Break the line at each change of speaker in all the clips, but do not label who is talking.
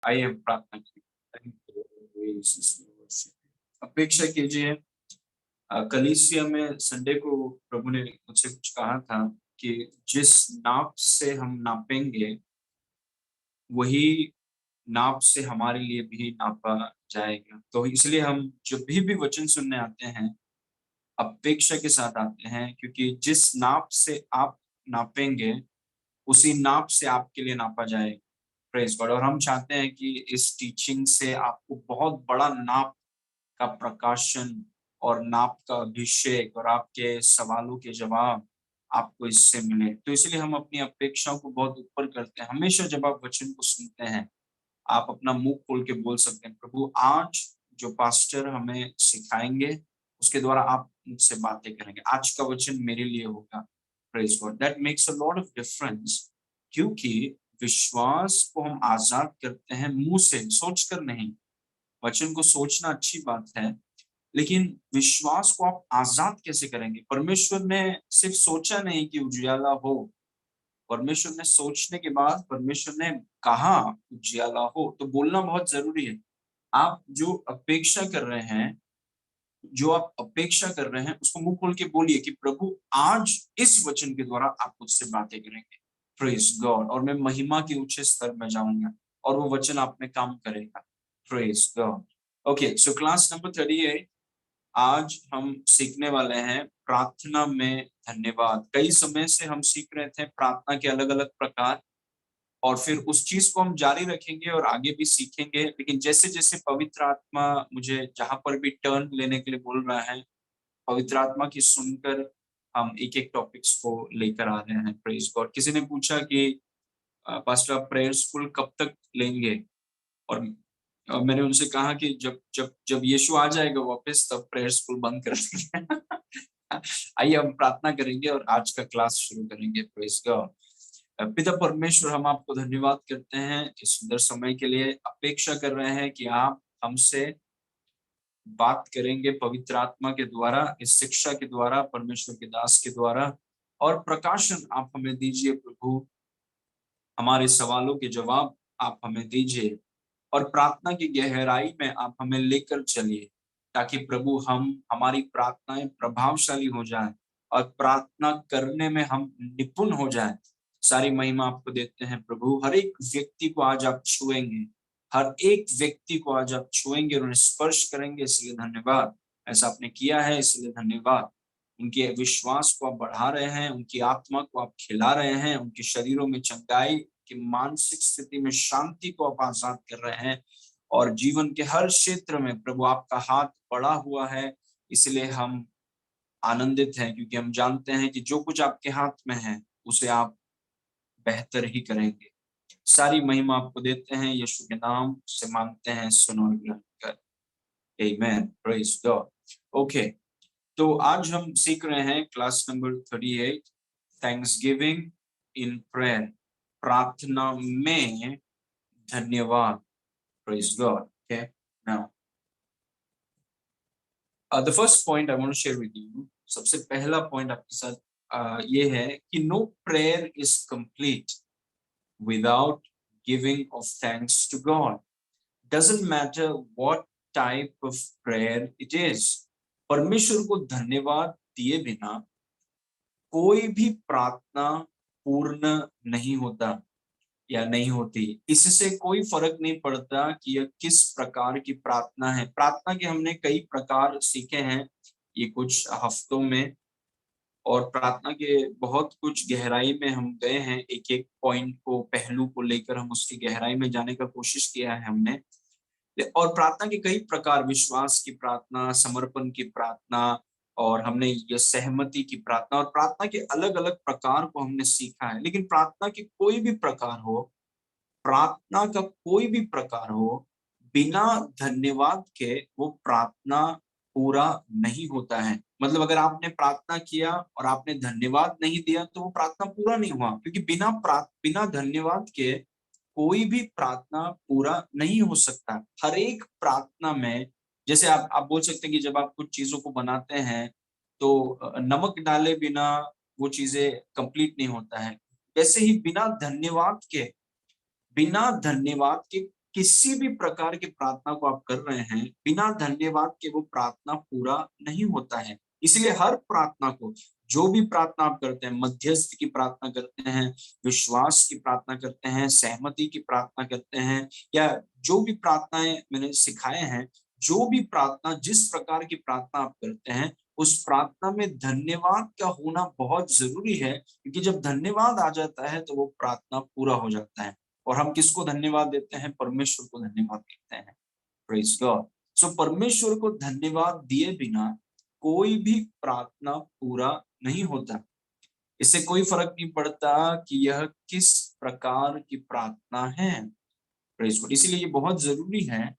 आइए हम प्रार्थना करें। अपेक्षा कीजिए। कलीसिया में संडे को प्रभु ने मुझसे कुछ कहा था कि जिस नाप से हम नापेंगे वही नाप से हमारे लिए भी नापा जाएगा। तो इसलिए हम जब भी वचन सुनने आते हैं अपेक्षा के साथ आते हैं, क्योंकि जिस नाप से आप नापेंगे उसी नाप से आपके लिए नापा जाएगा। Praise God. और हम चाहते हैं कि इस टीचिंग से आपको बहुत बड़ा नाप का प्रकाशन और नाप का अभिषेक और आपके सवालों के जवाब आपको इससे मिले। तो इसलिए हम अपनी अपेक्षाओं को बहुत ऊपर करते हैं। हमेशा जब आप वचन को सुनते हैं आप अपना मुंह खोल के बोल सकते हैं, प्रभु आज जो पास्टर हमें सिखाएंगे उसके द्वारा आप मुझसे बातें करेंगे, आज का वचन मेरे लिए होगा। Praise God. That makes a lot of difference. क्योंकि विश्वास को हम आजाद करते हैं मुंह से, सोचकर नहीं। वचन को सोचना अच्छी बात है, लेकिन विश्वास को आप आजाद कैसे करेंगे? परमेश्वर ने सिर्फ सोचा नहीं कि उजियाला हो, परमेश्वर ने सोचने के बाद परमेश्वर ने कहा उजियाला हो। तो बोलना बहुत जरूरी है। आप जो अपेक्षा कर रहे हैं, जो आप अपेक्षा कर रहे हैं उसको मुंह खोल के बोलिए कि प्रभु आज इस वचन के द्वारा आप मुझसे बातें करेंगे। Praise God. और मैं महिमा के ऊंचे स्तर में जाऊंगा और वो वचन आप में काम करेगा। Praise God. Okay, so class number 38 आज हम सीखने वाले हैं प्रार्थना में धन्यवाद। कई समय से हम सीख रहे थे प्रार्थना के अलग अलग प्रकार, और फिर उस चीज को हम जारी रखेंगे और आगे भी सीखेंगे। लेकिन जैसे जैसे पवित्र आत्मा मुझे जहां पर भी टर्न लेने के लिए बोल रहा है, पवित्र आत्मा की सुनकर हम एक एक टॉपिक्स को लेकर आ रहे हैं। Praise God. किसी ने पूछा कि पास्टर आप प्रेयर स्कूल कब तक लेंगे? और मैंने उनसे कहा कि जब जब जब यीशु आ जाएगा वापस तब प्रेयर स्कूल बंद कर देंगे। आइए हम प्रार्थना करेंगे और आज का क्लास शुरू करेंगे। Praise God. पिता परमेश्वर, हम आपको धन्यवाद करते हैं इस सुंदर समय के लिए। अपेक्षा कर रहे हैं कि आप हमसे बात करेंगे पवित्र आत्मा के द्वारा, इस शिक्षा के द्वारा, परमेश्वर के दास के द्वारा। और प्रकाशन आप हमें दीजिए प्रभु, हमारे सवालों के जवाब आप हमें दीजिए और प्रार्थना की गहराई में आप हमें लेकर चलिए, ताकि प्रभु हमारी प्रार्थनाएं प्रभावशाली हो जाएं और प्रार्थना करने में हम निपुण हो जाएं। सारी महिमा आपको देते हैं प्रभु। हर एक व्यक्ति को आज आप छुएंगे, हर एक व्यक्ति को आज आप छुएंगे और उन्हें स्पर्श करेंगे, इसलिए धन्यवाद। ऐसा आपने किया है इसलिए धन्यवाद। उनके विश्वास को आप बढ़ा रहे हैं, उनकी आत्मा को आप खिला रहे हैं, उनके शरीरों में चंगाई, की मानसिक स्थिति में शांति को आप आजाद कर रहे हैं। और जीवन के हर क्षेत्र में प्रभु आपका हाथ बढ़ा हुआ है, इसलिए हम आनंदित हैं, क्योंकि हम जानते हैं कि जो कुछ आपके हाथ में है उसे आप बेहतर ही करेंगे। सारी महिमा आपको देते हैं, यीशु के नाम से मांगते हैं, सुनो और ग्रहण कर। आमेन। Praise God. ओके, तो आज हम सीख रहे हैं class number 38, Thanksgiving in prayer, प्रार्थना में धन्यवाद। Praise God. Okay. Now, the first point I want to share with you, सबसे पहला पॉइंट आपके साथ ये है कि no prayer is complete without giving of thanks to God. Doesn't matter what type of prayer it is. परमेश्वर को धन्यवाद दिए बिना कोई भी प्रार्थना पूर्ण नहीं होता या नहीं होती। इससे कोई फर्क नहीं पड़ता कि यह किस प्रकार की प्रार्थना है। प्रार्थना के हमने कई प्रकार सीखे हैं ये कुछ हफ्तों में, और प्रार्थना के बहुत कुछ गहराई में हम गए हैं। एक एक पॉइंट को, पहलू को लेकर हम उसकी गहराई में जाने का कोशिश किया है हमने। और प्रार्थना के कई प्रकार, विश्वास की प्रार्थना, समर्पण की प्रार्थना, और हमने ये सहमति की प्रार्थना, और प्रार्थना के अलग अलग प्रकार को हमने सीखा है। लेकिन प्रार्थना के कोई भी प्रकार हो, प्रार्थना का कोई भी प्रकार हो, बिना धन्यवाद के वो प्रार्थना पूरा नहीं होता है। मतलब अगर आपने प्रार्थना किया और आपने धन्यवाद नहीं दिया तो वो प्रार्थना पूरा नहीं हुआ, क्योंकि बिना धन्यवाद के कोई भी प्रार्थना पूरा नहीं हो सकता। हर एक प्रार्थना में, जैसे आप बोल सकते हैं कि जब आप कुछ चीजों को बनाते हैं तो नमक डाले बिना वो चीजें कंप्लीट नहीं होता है। वैसे ही बिना धन्यवाद के किसी भी प्रकार की प्रार्थना को आप कर रहे हैं, बिना धन्यवाद के वो प्रार्थना पूरा नहीं होता है। इसलिए हर प्रार्थना को, जो भी प्रार्थना आप करते हैं, मध्यस्थ की प्रार्थना करते हैं, विश्वास की प्रार्थना करते हैं, सहमति की प्रार्थना करते हैं, या जो भी प्रार्थनाएं मैंने सिखाए हैं, जो भी प्रार्थना, जिस प्रकार की प्रार्थना आप करते हैं, उस प्रार्थना में धन्यवाद का होना बहुत जरूरी है, क्योंकि जब धन्यवाद आ जाता है तो वो प्रार्थना पूरा हो जाता है। और हम किसको धन्यवाद देते हैं? परमेश्वर को धन्यवाद देते हैं। Praise God. सो परमेश्वर को धन्यवाद दिए बिना कोई भी प्रार्थना पूरा नहीं होता। इससे कोई फर्क नहीं पड़ता कि यह किस प्रकार की प्रार्थना है। Praise God. इसीलिए ये बहुत जरूरी है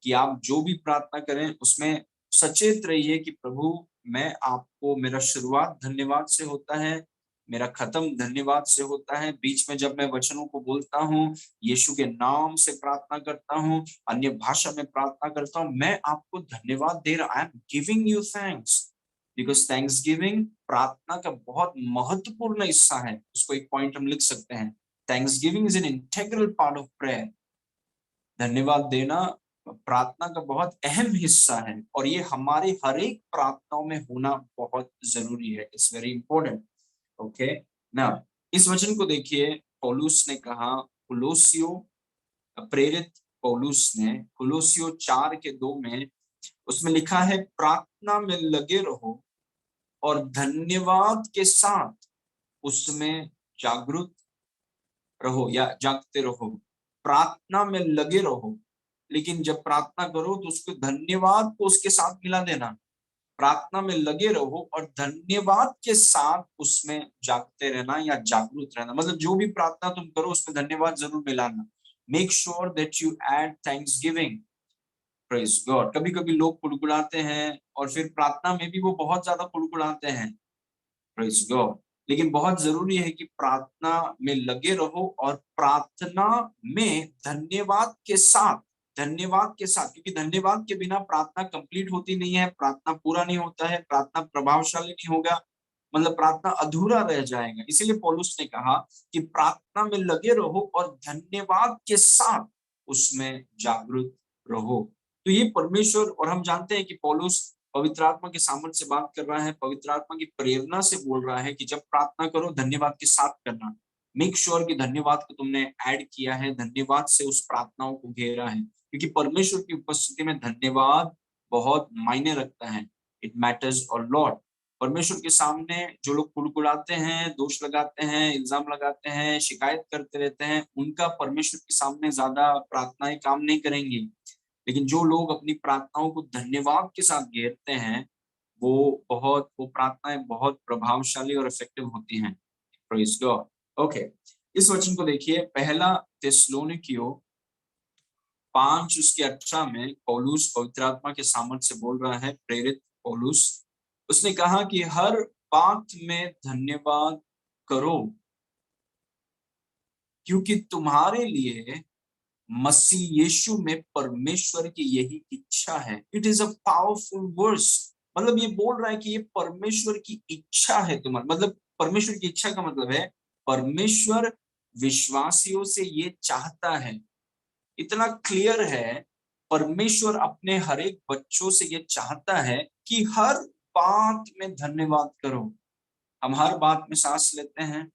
कि आप जो भी प्रार्थना करें उसमें सचेत रहिए कि प्रभु, मैं आपको, मेरा शुरुआत धन्यवाद से होता है, मेरा खत्म धन्यवाद से होता है। बीच में जब मैं वचनों को बोलता हूँ, यीशु के नाम से प्रार्थना करता हूँ, अन्य भाषा में प्रार्थना करता हूँ, मैं आपको धन्यवाद दे रहा, I am giving you thanks. Because thanks giving प्रार्थना का बहुत महत्वपूर्ण हिस्सा है। उसको एक पॉइंट हम लिख सकते हैं, thanks giving is an integral part of prayer. धन्यवाद देना प्रार्थना का बहुत अहम हिस्सा है, और ये हमारे हर एक प्रार्थनाओं में होना बहुत जरूरी है। It's very important. ओके ना, इस वचन को देखिए, पौलुस ने कहा, कुलोसियो, प्रेरित पौलुस ने कुलोसियो 4:2 में उसमें लिखा है, प्रार्थना में लगे रहो और धन्यवाद के साथ उसमें जागरूक रहो या जागते रहो। प्रार्थना में लगे रहो, लेकिन जब प्रार्थना करो तो उसको धन्यवाद को उसके साथ मिला देना। प्रार्थना में लगे रहो और धन्यवाद के साथ उसमें जागते रहना या जागरूक रहना। मतलब जो भी प्रार्थना तुम करो उसमें धन्यवाद जरूर मिलाना। Make sure that you add thanks giving. Praise God. कभी कभी लोग कुड़कुड़ाते हैं और फिर प्रार्थना में भी वो बहुत ज्यादा कुड़कुड़ाते हैं। Praise God. लेकिन बहुत जरूरी है कि प्रार्थना में लगे रहो और प्रार्थना में धन्यवाद के साथ, धन्यवाद के साथ, क्योंकि धन्यवाद के बिना प्रार्थना कंप्लीट होती नहीं है, प्रार्थना पूरा नहीं होता है, प्रार्थना प्रभावशाली नहीं होगा, मतलब प्रार्थना अधूरा रह जाएगा। इसीलिए पौलुस ने कहा कि प्रार्थना में लगे रहो और धन्यवाद के साथ उसमें जागरूक रहो। तो ये परमेश्वर, और हम जानते हैं कि पौलुस पवित्र आत्मा के सामर्थ्य से बात कर रहा है, पवित्र आत्मा की प्रेरणा से बोल रहा है कि जब प्रार्थना करो धन्यवाद के साथ करना। मेक श्योर कि धन्यवाद को तुमने ऐड किया है, धन्यवाद से उस प्रार्थनाओं को घेरा है, क्योंकि परमेश्वर की उपस्थिति में धन्यवाद बहुत मायने रखता है। It matters a lot. परमेश्वर के सामने जो लोग कुड़कुड़ाते हैं, दोष लगाते हैं, इल्जाम लगाते हैं, शिकायत करते रहते हैं, उनका परमेश्वर के सामने ज्यादा प्रार्थनाएं काम नहीं करेंगी। लेकिन जो लोग अपनी प्रार्थनाओं को धन्यवाद के साथ घेरते हैं, वो प्रार्थनाएं बहुत प्रभावशाली और इफेक्टिव होती हैं। Praise God. ओके, इस वचन को देखिए, पहला थिस्सलुनीकियों 5:18 में पौलुस पवित्र आत्मा के सामर्थ्य से बोल रहा है, प्रेरित पौलुस। उसने कहा कि हर बात में धन्यवाद करो, क्योंकि तुम्हारे लिए मसीह यीशु में परमेश्वर की यही इच्छा है। It is a powerful verse. मतलब ये बोल रहा है कि ये परमेश्वर की इच्छा है तुम्हारा, मतलब परमेश्वर की इच्छा का मतलब है परमेश्वर विश्वासियों से ये चाहता है। इतना क्लियर है, परमेश्वर अपने हर एक बच्चों से ये चाहता है कि हर बात में धन्यवाद करो। हम हर बात में सांस लेते हैं,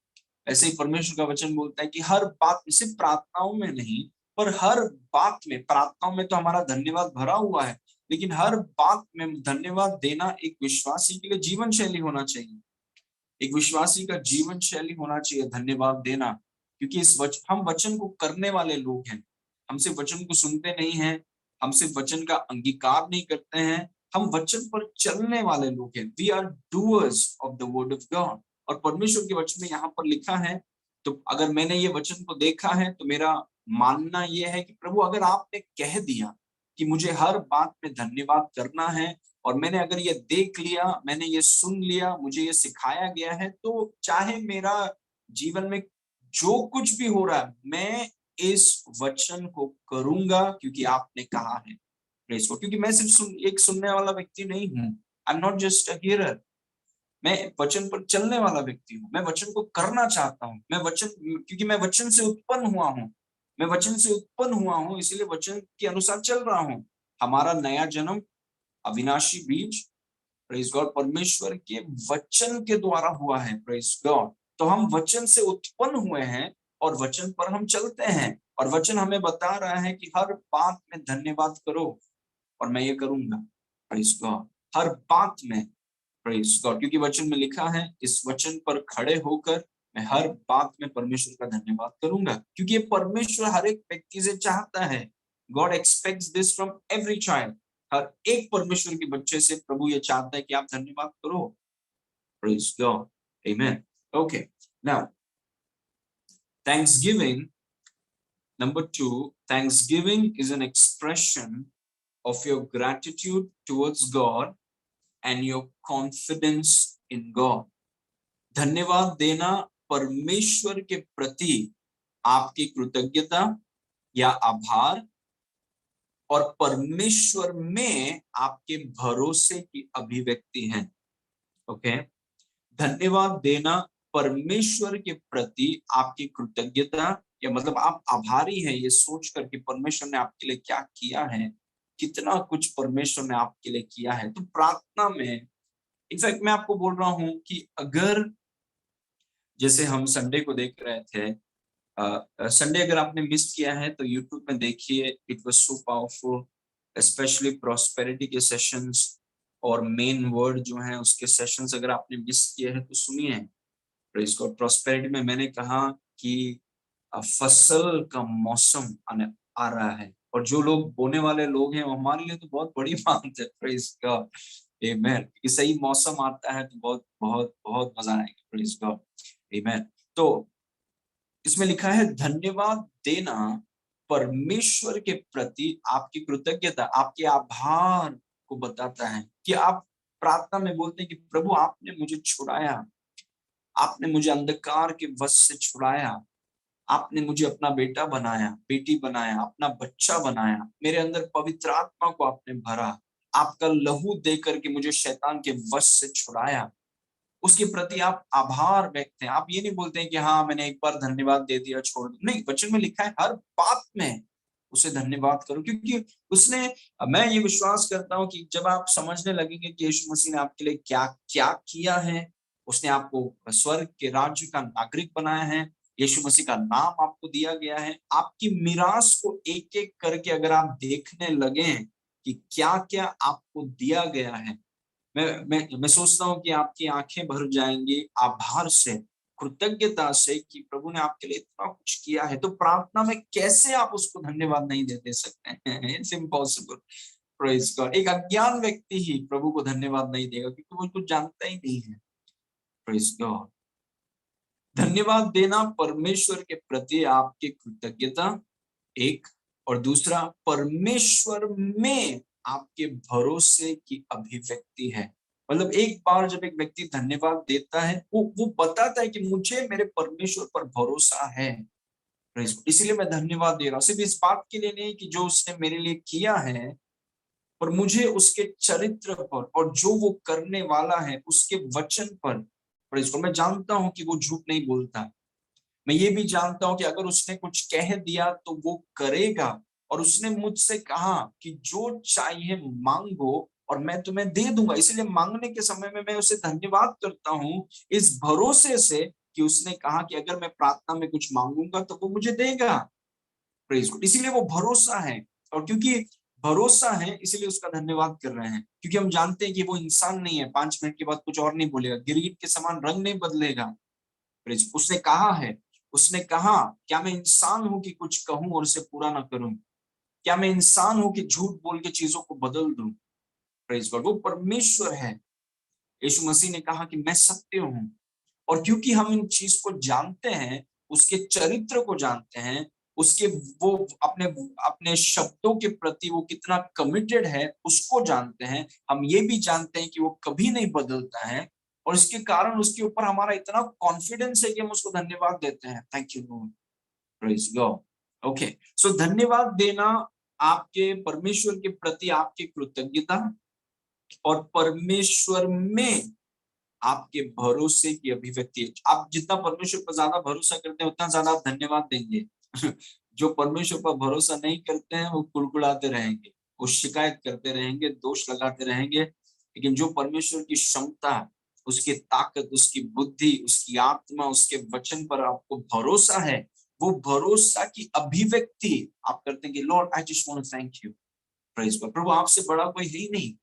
ऐसे ही परमेश्वर का वचन बोलता है कि हर बात में, सिर्फ प्रार्थनाओं में नहीं, पर हर बात में, प्रार्थनाओं में तो हमारा धन्यवाद भरा हुआ है, लेकिन हर बात में धन्यवाद देना एक विश्वासी के लिए जीवन शैली होना चाहिए। एक विश्वासी का जीवन शैली होना चाहिए धन्यवाद देना, क्योंकि हम वचन को करने वाले लोग हैं। हम सिर्फ वचन को सुनते नहीं हैं, हम सिर्फ वचन का अंगीकार नहीं करते हैं, हम वचन पर चलने वाले लोग हैं। We are doers of the word of God. और परमेश्वर के वचन में यहाँ पर लिखा है, तो अगर मैंने ये वचन को देखा है तो मेरा मानना यह है कि प्रभु, अगर आपने कह दिया कि मुझे हर बात में धन्यवाद करना है, और मैंने अगर ये देख लिया, मैंने ये सुन लिया, मुझे ये सिखाया गया है, तो चाहे मेरा जीवन में जो कुछ भी हो रहा है, मैं इस वचन को करूंगा क्योंकि आपने कहा है। Praise God. क्योंकि मैं सिर्फ एक सुनने वाला व्यक्ति नहीं हूँ। I am not just a hearer. मैं वचन पर चलने वाला व्यक्ति हूँ। मैं वचन को करना चाहता हूँ। मैं वचन, क्योंकि मैं वचन से उत्पन्न हुआ हूँ। मैं वचन से उत्पन्न हुआ हूँ, इसीलिए वचन के अनुसार चल रहा हूँ। हमारा नया जन्म अविनाशी बीज, प्रेज गॉड, परमेश्वर के वचन के द्वारा हुआ है। Praise God. तो हम वचन से उत्पन्न हुए हैं और वचन पर हम चलते हैं, और वचन हमें बता रहा है कि हर बात में धन्यवाद करो, और मैं ये करूंगा। Praise God. हर बात में, प्रेज गॉड, क्योंकि वचन में लिखा है, इस वचन पर खड़े होकर मैं हर बात में परमेश्वर का धन्यवाद करूंगा, क्योंकि ये परमेश्वर हर एक व्यक्ति से चाहता है। God expects this from every child. हर एक परमेश्वर के बच्चे से प्रभु ये चाहता है कि आप धन्यवाद करो। Praise God. Amen. Okay, now thanksgiving, number 2, thanksgiving is an expression of your gratitude towards God and your confidence in God. धन्यवाद देना परमेश्वर के प्रति आपकी कृतज्ञता या आभार और परमेश्वर में आपके भरोसे की अभिव्यक्ति है। ओके, धन्यवाद देना परमेश्वर के प्रति आपकी कृतज्ञता, या मतलब आप आभारी हैं ये सोच कर कि परमेश्वर ने आपके लिए क्या किया है, कितना कुछ परमेश्वर ने आपके लिए किया है। तो प्रार्थना में, इनफैक्ट मैं आपको बोल रहा हूं कि अगर, जैसे हम संडे को देख रहे थे, संडे अगर आपने मिस किया है तो यूट्यूब में देखिए, it was so powerful, specially prosperity के सेशंस और मेन वर्ड जो है उसके सेशंस अगर आपने मिस किए हैं तो सुनिए। Praise God. प्रॉस्पेरिटी में मैंने कहा कि फसल का मौसम आ रहा है, और जो लोग बोने वाले लोग हैं वो हमारे लिए तो बहुत बड़ी बात है। Praise God. आमेन। कि सही मौसम आता है तो बहुत बहुत बहुत मजा आएगा। Praise God. आमेन। तो इसमें लिखा है धन्यवाद देना परमेश्वर के प्रति आपकी कृतज्ञता, आपके आभार को बताता है। कि आप प्रार्थना में बोलते हैं कि प्रभु आपने मुझे छुड़ाया, आपने मुझे अंधकार के वश से छुड़ाया, आपने मुझे अपना बेटा बनाया, बेटी बनाया, अपना बच्चा बनाया, मेरे अंदर पवित्र आत्मा को आपने भरा, आपका लहू दे करके मुझे शैतान के वश से छुड़ाया। उसके प्रति आप आभार व्यक्त हैं। आप ये नहीं बोलते हैं कि हाँ मैंने एक बार धन्यवाद दे दिया छोड़ दो, नहीं, वचन में लिखा है हर बात में उसे धन्यवाद करो, क्योंकि उसने, मैं ये विश्वास करता हूं कि जब आप समझने लगेंगे कि यीशु मसीह ने आपके लिए क्या क्या किया है, उसने आपको स्वर्ग के राज्य का नागरिक बनाया है, यीशु मसीह का नाम आपको दिया गया है, आपकी मीरास को एक एक करके अगर आप देखने लगे कि क्या क्या आपको दिया गया है, मैं सोचता हूँ कि आपकी आंखें भर जाएंगी आभार से, कृतज्ञता से कि प्रभु ने आपके लिए इतना कुछ किया है। तो प्रार्थना में कैसे आप उसको धन्यवाद नहीं दे सकते हैं? It's impossible. Praise God. एक अज्ञान व्यक्ति ही प्रभु को धन्यवाद नहीं देगा, क्योंकि वो कुछ जानता ही नहीं है। Praise God. धन्यवाद देना परमेश्वर के प्रति आपकी कृतज्ञता, एक, और दूसरा परमेश्वर में आपके भरोसे की अभिव्यक्ति है। मतलब एक बार जब एक व्यक्ति धन्यवाद देता है, वो बताता है कि मुझे मेरे परमेश्वर पर भरोसा है, इसीलिए मैं धन्यवाद दे रहा हूँ। सिर्फ इस बात के लिए नहीं कि जो उसने मेरे लिए किया है, पर मुझे उसके चरित्र पर और जो वो करने वाला है उसके वचन पर इसको मैं जानता हूं कि वो झूठ नहीं बोलता। मैं ये भी जानता हूं कि अगर उसने कुछ कह दिया तो वो करेगा, और उसने मुझसे कहा कि जो चाहिए मांगो और मैं तुम्हें दे दूंगा। इसलिए मांगने के समय में मैं उसे धन्यवाद करता हूं, इस भरोसे से कि उसने कहा कि अगर मैं प्रार्थना में कुछ मांगूंगा तो वो मुझे देगा। Praise God. इसीलिए वो भरोसा है, और क्योंकि भरोसा है इसीलिए उसका धन्यवाद कर रहे हैं, क्योंकि हम जानते हैं कि वो इंसान नहीं है, 5 मिनट के बाद कुछ और नहीं बोलेगा, गिरगिट के समान रंग नहीं बदलेगा। प्रेज। उसने कहा है, उसने कहा, क्या मैं इंसान हूं कि कुछ कहूं और उसे पूरा ना करूं? क्या मैं इंसान हूं कि झूठ बोल के चीजों को बदल दूं? Praise God. वो परमेश्वर है। यीशु मसीह ने कहा कि मैं सत्य हूं, और क्योंकि हम इन चीज को जानते हैं, उसके चरित्र को जानते हैं, उसके वो अपने अपने शब्दों के प्रति वो कितना कमिटेड है उसको जानते हैं, हम ये भी जानते हैं कि वो कभी नहीं बदलता है, और इसके कारण उसके ऊपर हमारा इतना कॉन्फिडेंस है कि हम उसको धन्यवाद देते हैं। Thank you Lord. Praise God. Okay, so धन्यवाद देना आपके परमेश्वर के प्रति आपकी कृतज्ञता, और परमेश्वर में आपके भरोसे की अभिव्यक्ति है। आप जितना परमेश्वर पर ज्यादा भरोसा करते हैं उतना ज्यादा आप धन्यवाद देंगे। जो परमेश्वर पर भरोसा नहीं करते हैं वो कुड़कुड़ाते रहेंगे, वो शिकायत करते रहेंगे, दोष लगाते रहेंगे। लेकिन जो परमेश्वर की क्षमता, उसकी ताकत, उसकी बुद्धि, उसकी आत्मा, उसके वचन पर आपको भरोसा है, वो भरोसा की अभिव्यक्ति आप करते हैं कि Lord I just want to thank you, praise God. प्रभु आपसे बड़ा कोई है ही नहीं,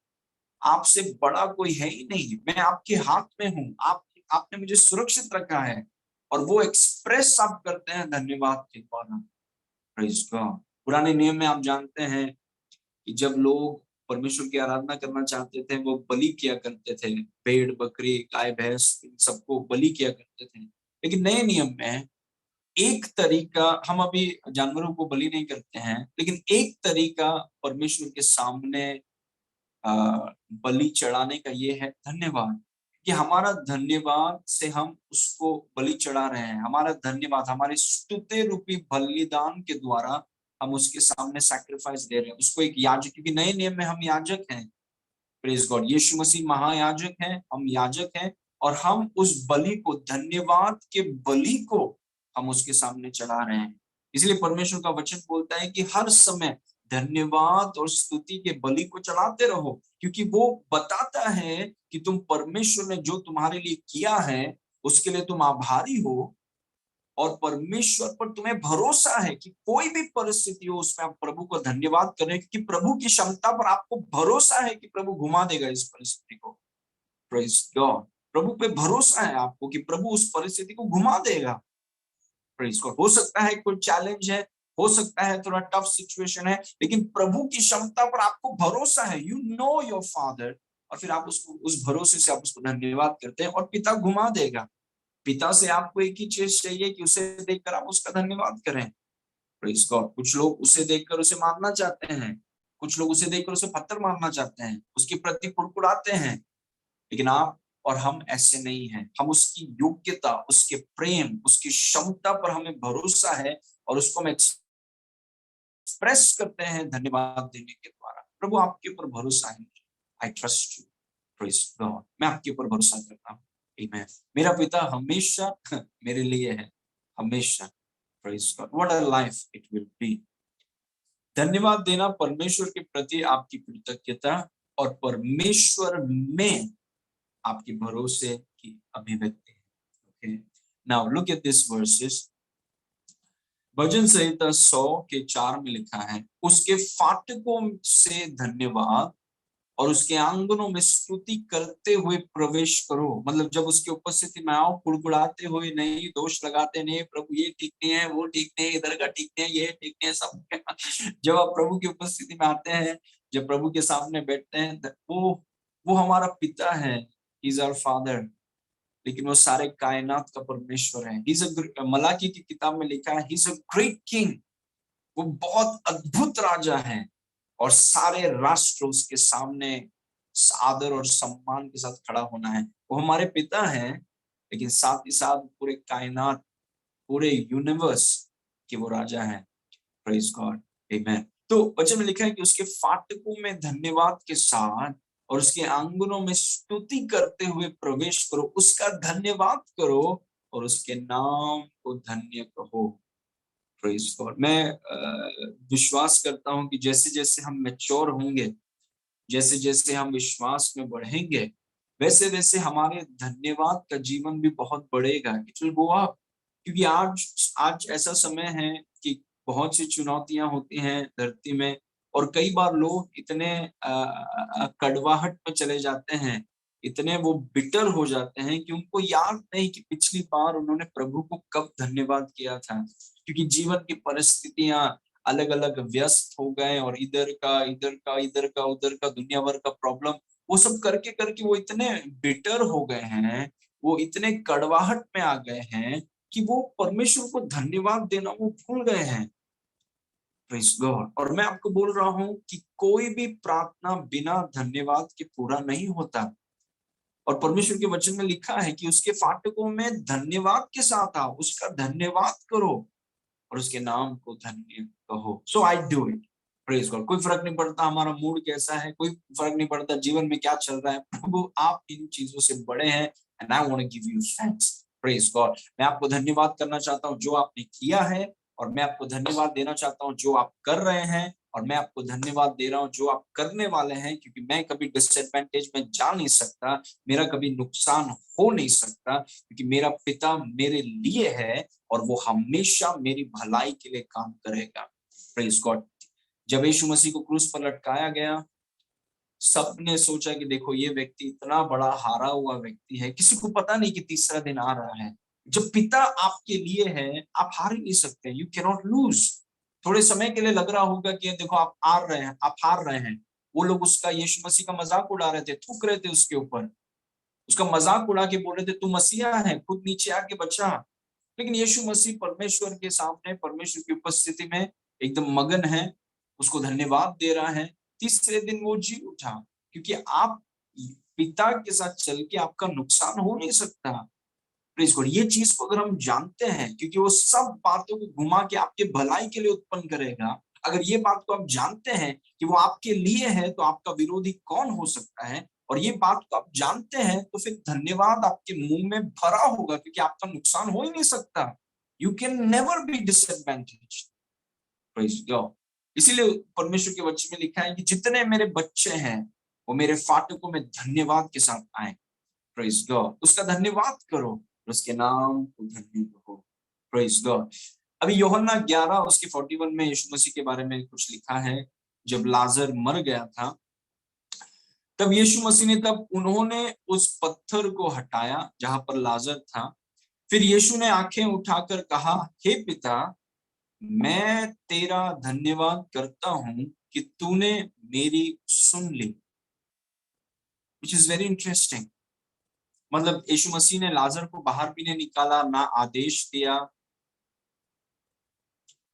आपसे बड़ा कोई है ही नहीं, मैं आपके हाथ में हूँ, आपने मुझे सुरक्षित रखा है। और वो एक्सप्रेस आप करते हैं धन्यवाद के द्वारा, प्रेज गॉड। पुराने नियम में आप जानते हैं कि जब लोग परमेश्वर की आराधना करना चाहते थे, वो बलि किया करते थे, भेड़ बकरी गाय भैंस इन सबको बलि किया करते थे। लेकिन नए नियम में एक तरीका, हम अभी जानवरों को बलि नहीं करते हैं, लेकिन एक तरीका परमेश्वर के सामने बलि चढ़ाने का ये है धन्यवाद। कि हमारा धन्यवाद से हम उसको बलि चढ़ा रहे हैं, हमारा धन्यवाद हमारे स्तुति रूपी बलिदान के द्वारा हम उसके सामने सैक्रिफाइस दे रहे हैं उसको। एक याजक, क्योंकि नए नियम में हम याजक हैं, प्रेज गॉड, यीशु मसीह महायाजक हैं, हम याजक हैं, और हम उस बलि को, धन्यवाद के बलि को हम उसके सामने चढ़ा रहे हैं। इसलिए परमेश्वर का वचन बोलता है कि हर समय धन्यवाद और स्तुति के बलि को चढ़ाते रहो, क्योंकि वो बताता है कि तुम परमेश्वर ने जो तुम्हारे लिए किया है उसके लिए तुम आभारी हो, और परमेश्वर पर तुम्हें भरोसा है कि कोई भी परिस्थिति हो उसमें आप प्रभु को धन्यवाद करें, क्योंकि प्रभु की क्षमता पर आपको भरोसा है कि प्रभु घुमा देगा इस परिस्थिति को। प्रेज गॉड, प्रभु पे भरोसा है आपको कि प्रभु उस परिस्थिति को घुमा देगा। प्रेज गॉड, हो सकता है कोई चैलेंज है, हो सकता है थोड़ा टफ सिचुएशन है, लेकिन प्रभु की क्षमता पर आपको भरोसा है, यू नो योर फादर, और फिर आप उसको, उस भरोसे से आप उसको धन्यवाद करते हैं और पिता घुमा देगा। पिता से आपको एक ही चीज चाहिए कि उसे देखकर आप उसका धन्यवाद करें। प्रेज गॉड, कुछ लोग उसे देखकर उसे मारना चाहते हैं, कुछ लोग उसे देखकर उसे पत्थर मारना चाहते हैं, उसके प्रति कुड़कुड़ाते हैं, लेकिन आप और हम ऐसे नहीं हैं। हम उसकी योग्यता, उसके प्रेम, उसकी क्षमता पर हमें भरोसा है, और उसको हम एक्सप्रेस करते हैं धन्यवाद देने के द्वारा। प्रभु आपके ऊपर भरोसा है, I trust you, praise God, मैं आपके ऊपर भरोसा करता हूँ। आमीन। मेरा पिता हमेशा मेरे लिए है, हमेशा। Praise God, what a life it will be. धन्यवाद देना परमेश्वर के प्रति आपकी कृतज्ञता और परमेश्वर में आपके भरोसे की अभिव्यक्ति है। Okay, now look at this verses. भजन संहिता 100:4 में लिखा है, उसके फाटकों से धन्यवाद और उसके आंगनों में स्तुति करते हुए प्रवेश करो। मतलब जब उसकी उपस्थिति में आओ, कुड़कुड़ाते हुए नहीं, दोष लगाते नहीं, प्रभु ये ठीक नहीं है, वो ठीक नहीं है, इधर का ठीक नहीं है, ये ठीक नहीं है, सब जब आप प्रभु की उपस्थिति में आते हैं, जब प्रभु के सामने बैठते हैं, वो हमारा पिता है, ही इज आवर फादर, लेकिन वो सारे कायनात का परमेश्वर है। मलाकी की किताब में लिखा है, he is a great king, वो बहुत अद्भुत राजा है, और सारे राष्ट्र उसके सामने आदर और सम्मान के साथ खड़ा होना है। वो हमारे पिता हैं, लेकिन साथ ही साथ पूरे कायनात, पूरे यूनिवर्स के वो राजा है। Praise God, amen. तो वचन में लिखा है कि उसके फाटकों में धन्यवाद के साथ और उसके आंगनों में स्तुति करते हुए प्रवेश करो, उसका धन्यवाद करो और उसके नाम को धन्य कहो। Praise God. मैं विश्वास करता हूं कि जैसे जैसे हम मैच्योर होंगे, जैसे जैसे हम विश्वास में बढ़ेंगे, वैसे वैसे हमारे धन्यवाद का जीवन भी बहुत बढ़ेगा। इट विल गो अप, क्योंकि आज आज ऐसा समय है कि बहुत सी चुनौतियां होती हैं धरती में, और कई बार लोग इतने कड़वाहट में चले जाते हैं, इतने वो बिटर हो जाते हैं कि उनको याद नहीं कि पिछली बार उन्होंने प्रभु को कब धन्यवाद किया था, क्योंकि जीवन की परिस्थितियां अलग अलग व्यस्त हो गए, और इधर का इधर का इधर का उधर का दुनिया भर का प्रॉब्लम, वो सब करके करके वो इतने बिटर हो गए हैं, वो इतने कड़वाहट में आ गए हैं कि वो परमेश्वर को धन्यवाद देना वो भूल गए हैं। Praise God. और मैं आपको बोल रहा हूं कि कोई भी प्रार्थना बिना धन्यवाद के पूरा नहीं होता, और परमेश्वर के वचन में लिखा है कि उसके फाटकों में धन्यवाद के साथ आओ, उसका धन्यवाद करो और उसके नाम को धन्य कहो। So I do it, praise God. कोई फर्क नहीं पड़ता हमारा मूड कैसा है, कोई फर्क नहीं पड़ता जीवन में क्या चल रहा है, प्रभु आप इन चीजों से बड़े हैं, and I want to give you thanks. Praise God. मैं आपको धन्यवाद करना चाहता हूँ जो आपने किया है, और मैं आपको धन्यवाद देना चाहता हूँ जो आप कर रहे हैं, और मैं आपको धन्यवाद दे रहा हूँ जो आप करने वाले हैं, क्योंकि मैं कभी डिसएडवांटेज में जा नहीं सकता, मेरा कभी नुकसान हो नहीं सकता, क्योंकि मेरा पिता मेरे लिए है और वो हमेशा मेरी भलाई के लिए काम करेगा। Praise God. जब यीशु मसीह को क्रूस पर लटकाया गया, सबने सोचा कि देखो ये व्यक्ति इतना बड़ा हारा हुआ व्यक्ति है, किसी को पता नहीं कि तीसरा दिन आ रहा है। जब पिता आपके लिए है, आप हार ही नहीं सकते, यू कैन नॉट लूज। थोड़े समय के लिए लग रहा होगा कि देखो आप हार रहे हैं, आप हार रहे हैं। वो लोग उसका, यीशु मसीह का मजाक उड़ा रहे थे, थूक रहे थे उसके ऊपर, उसका मजाक उड़ा के बोल रहे थे तू मसीहा है, खुद नीचे आके बचा। लेकिन यीशु मसीह परमेश्वर के सामने, परमेश्वर की उपस्थिति में एकदम मगन है, उसको धन्यवाद दे रहा है। तीसरे दिन वो जी उठा, क्योंकि आप पिता के साथ चल के आपका नुकसान हो नहीं सकता। प्लीज गॉड, ये चीज को अगर हम जानते हैं, क्योंकि वो सब बातों को घुमा के आपके भलाई के लिए उत्पन्न करेगा। अगर ये बात को आप जानते हैं कि वो आपके लिए है, तो आपका विरोधी कौन हो सकता है। और ये बात को आप जानते हैं, तो फिर धन्यवाद आपके मुंह में भरा होगा, क्योंकि आपका नुकसान हो ही नहीं सकता। You can never be disadvantage. Praise God. इसीलिए परमेश्वर के वचन में लिखा है कि जितने मेरे बच्चे हैं वो मेरे फाटकों में धन्यवाद के साथ आए। Praise God. उसका धन्यवाद करो, उसके नाम को धन्य कहो। Praise God. अभी यूहन्ना 11 उसके 41 में यीशु मसीह के बारे में कुछ लिखा है। जब लाजर मर गया था, तब यीशु मसीह ने, तब उन्होंने उस पत्थर को हटाया जहां पर लाजर था। फिर यीशु ने आंखें उठाकर कहा, हे पिता, मैं तेरा धन्यवाद करता हूं कि तूने मेरी सुन ली। Which is very interesting. मतलब यीशु मसीह ने लाजर को बाहर भी नहीं निकाला, ना आदेश दिया,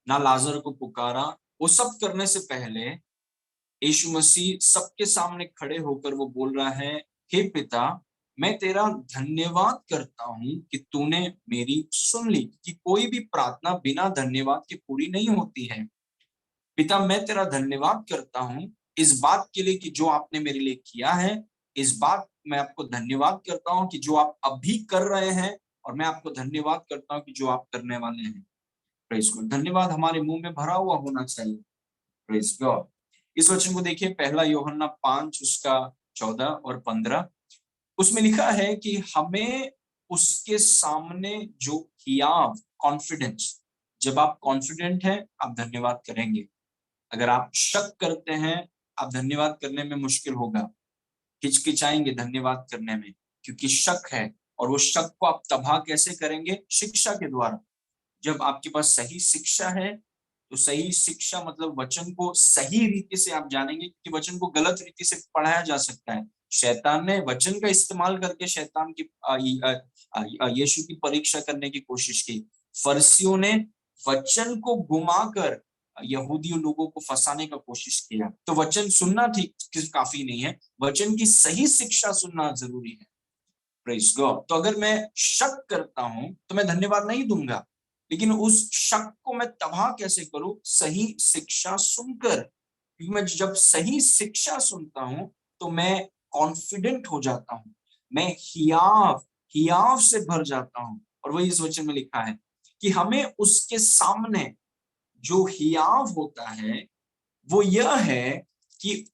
ना लाजर को पुकारा। वो सब करने से पहले यीशु मसीह सबके सामने खड़े होकर वो बोल रहा है, हे पिता, मैं तेरा धन्यवाद करता हूं कि तूने मेरी सुन ली। कि कोई भी प्रार्थना बिना धन्यवाद के पूरी नहीं होती है। पिता, मैं तेरा धन्यवाद करता हूं इस बात के लिए कि जो आपने मेरे लिए किया है। इस बात मैं आपको धन्यवाद करता हूं कि जो आप अभी कर रहे हैं, और मैं आपको धन्यवाद करता हूं कि जो आप करने वाले हैं। Praise God. धन्यवाद हमारे मुंह में भरा हुआ होना चाहिए। Praise God. इस वचन को देखिए, पहला यूहन्ना 5 उसका 14 और 15। उसमें लिखा है कि हमें उसके सामने जो हियाव कॉन्फिडेंस, जब आप कॉन्फिडेंट हैं आप धन्यवाद करेंगे। अगर आप शक करते हैं, आप धन्यवाद करने में मुश्किल होगा, हिचकिचाएंगे धन्यवाद करने में, क्योंकि शक है। और वो शक को आप तबाह कैसे करेंगे? शिक्षा के द्वारा। जब आपके पास सही शिक्षा है, तो सही शिक्षा मतलब वचन को सही रीति से आप जानेंगे, क्योंकि वचन को गलत रीति से पढ़ाया जा सकता है। शैतान ने वचन का इस्तेमाल करके शैतान की यीशु की परीक्षा करने की कोशिश की। फरीसियों ने वचन को घुमाकर यहूदी लोगों को फंसाने का कोशिश किया। तो वचन सुनना ठीक काफी नहीं है, वचन की सही शिक्षा सुनना जरूरी है। Praise God. तो अगर मैं शक करता हूं तो मैं धन्यवाद नहीं दूंगा, लेकिन उस शक को मैं तबाह कैसे करूं? सही शिक्षा सुनकर। क्योंकि मैं जब सही शिक्षा सुनता हूं तो मैं कॉन्फिडेंट हो जाता हूं, मैं हियाव हियाव से भर जाता हूं। और वही इस वचन में लिखा है कि हमें उसके सामने जो हियाव होता है वो यह है कि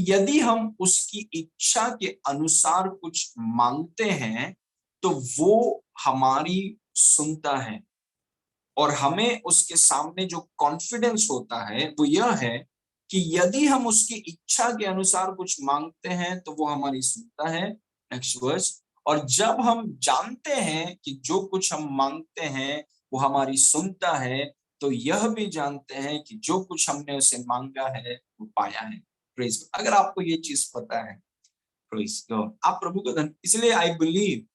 यदि हम उसकी इच्छा के अनुसार कुछ मांगते हैं तो वो हमारी सुनता है। और हमें उसके सामने जो कॉन्फिडेंस होता है वो यह है कि यदि हम उसकी इच्छा के अनुसार कुछ मांगते हैं तो वो हमारी सुनता है। Next verse. और जब हम जानते हैं कि जो कुछ हम मांगते हैं वो हमारी सुनता है, तो यह भी जानते हैं कि जो कुछ हमने उसे मांगा है वो पाया है। प्रेज। अगर आपको ये चीज पता है, प्रेज गॉड, आप प्रभु का धन। इसलिए आई बिलीव,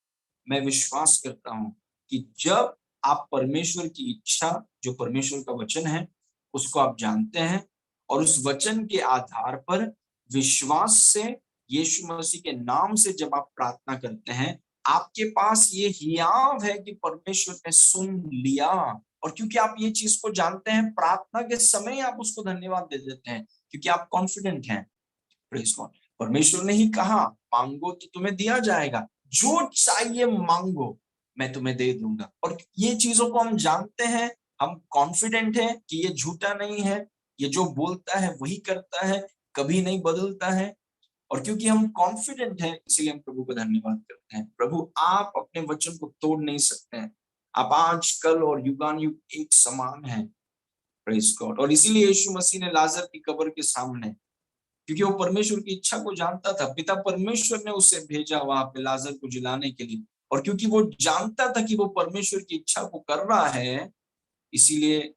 मैं विश्वास करता हूं कि जब आप परमेश्वर की इच्छा, जो परमेश्वर का वचन है, उसको आप जानते हैं, और उस वचन के आधार पर विश्वास से यीशु मसीह के नाम से जब आप प्रार्थना करते हैं, आपके पास ये हियाव है कि परमेश्वर ने सुन लिया। और क्योंकि आप ये चीज को जानते हैं, प्रार्थना के समय आप उसको धन्यवाद दे देते हैं, क्योंकि आप कॉन्फिडेंट हैं। Praise God. परमेश्वर ने ही कहा, मांगो तो तुम्हें दिया जाएगा, जो चाहिए मांगो मैं तुम्हें दे दूंगा। और ये चीजों को हम जानते हैं, हम कॉन्फिडेंट हैं कि ये झूठा नहीं है, ये जो बोलता है वही करता है, कभी नहीं बदलता है। और क्योंकि हम कॉन्फिडेंट हैं, इसीलिए हम प्रभु का धन्यवाद करते हैं। प्रभु, आप अपने वचन को तोड़ नहीं सकते हैं, आप आज, कल और युगानुयुग एक समान हैं। Praise God. और इसीलिए यीशु मसीह ने लाजर की कब्र के सामने, क्योंकि वो परमेश्वर की इच्छा को जानता था, पिता परमेश्वर ने उसे भेजा वहां पे लाजर को जिलाने के लिए। और क्योंकि वो जानता था कि वो परमेश्वर की इच्छा को कर रहा है, इसीलिए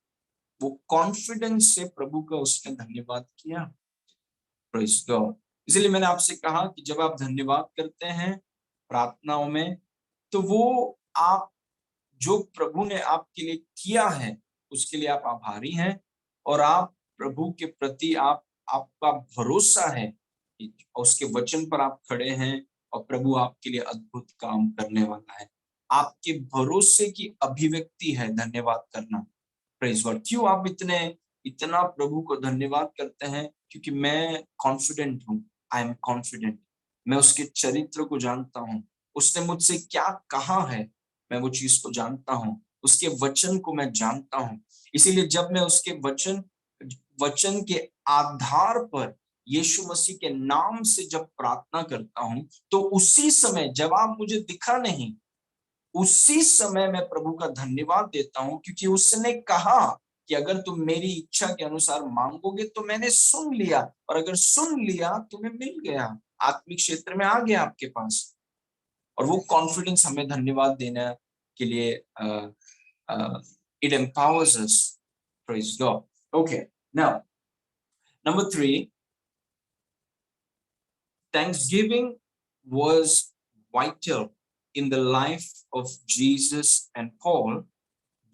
वो कॉन्फिडेंस से प्रभु का उसने धन्यवाद किया। Praise God. इसलिए मैंने आपसे कहा कि जब आप धन्यवाद करते हैं प्रार्थनाओं में, तो वो आप जो प्रभु ने आपके लिए किया है उसके लिए आप आभारी हैं, और आप प्रभु के प्रति आपका भरोसा है, उसके वचन पर आप खड़े हैं, और प्रभु आपके लिए अद्भुत काम करने वाला है। आपके भरोसे की अभिव्यक्ति है धन्यवाद करना। Praise God. क्यों आप इतना प्रभु को धन्यवाद करते हैं? क्योंकि मैं कॉन्फिडेंट हूँ, आई एम कॉन्फिडेंट। मैं उसके चरित्र को जानता हूँ, उसने मुझसे क्या कहा है मैं वो चीज को जानता हूँ, उसके वचन को मैं जानता हूँ। इसीलिए जब मैं उसके वचन के आधार पर यीशु मसीह के नाम से जब प्रार्थना करता हूँ, तो उसी समय जवाब मुझे दिखा नहीं, उसी समय मैं प्रभु का धन्यवाद देता हूं, क्योंकि उसने कहा कि अगर तुम मेरी इच्छा के अनुसार मांगोगे तो मैंने सुन लिया, और अगर सुन लिया तुम्हें मिल गया, आत्मिक क्षेत्र में आ गया आपके पास। और वो कॉन्फिडेंस हमें धन्यवाद देने के लिए it empowers us. Praise God. Okay, now number 3, Thanksgiving was vital in the life of Jesus and Paul.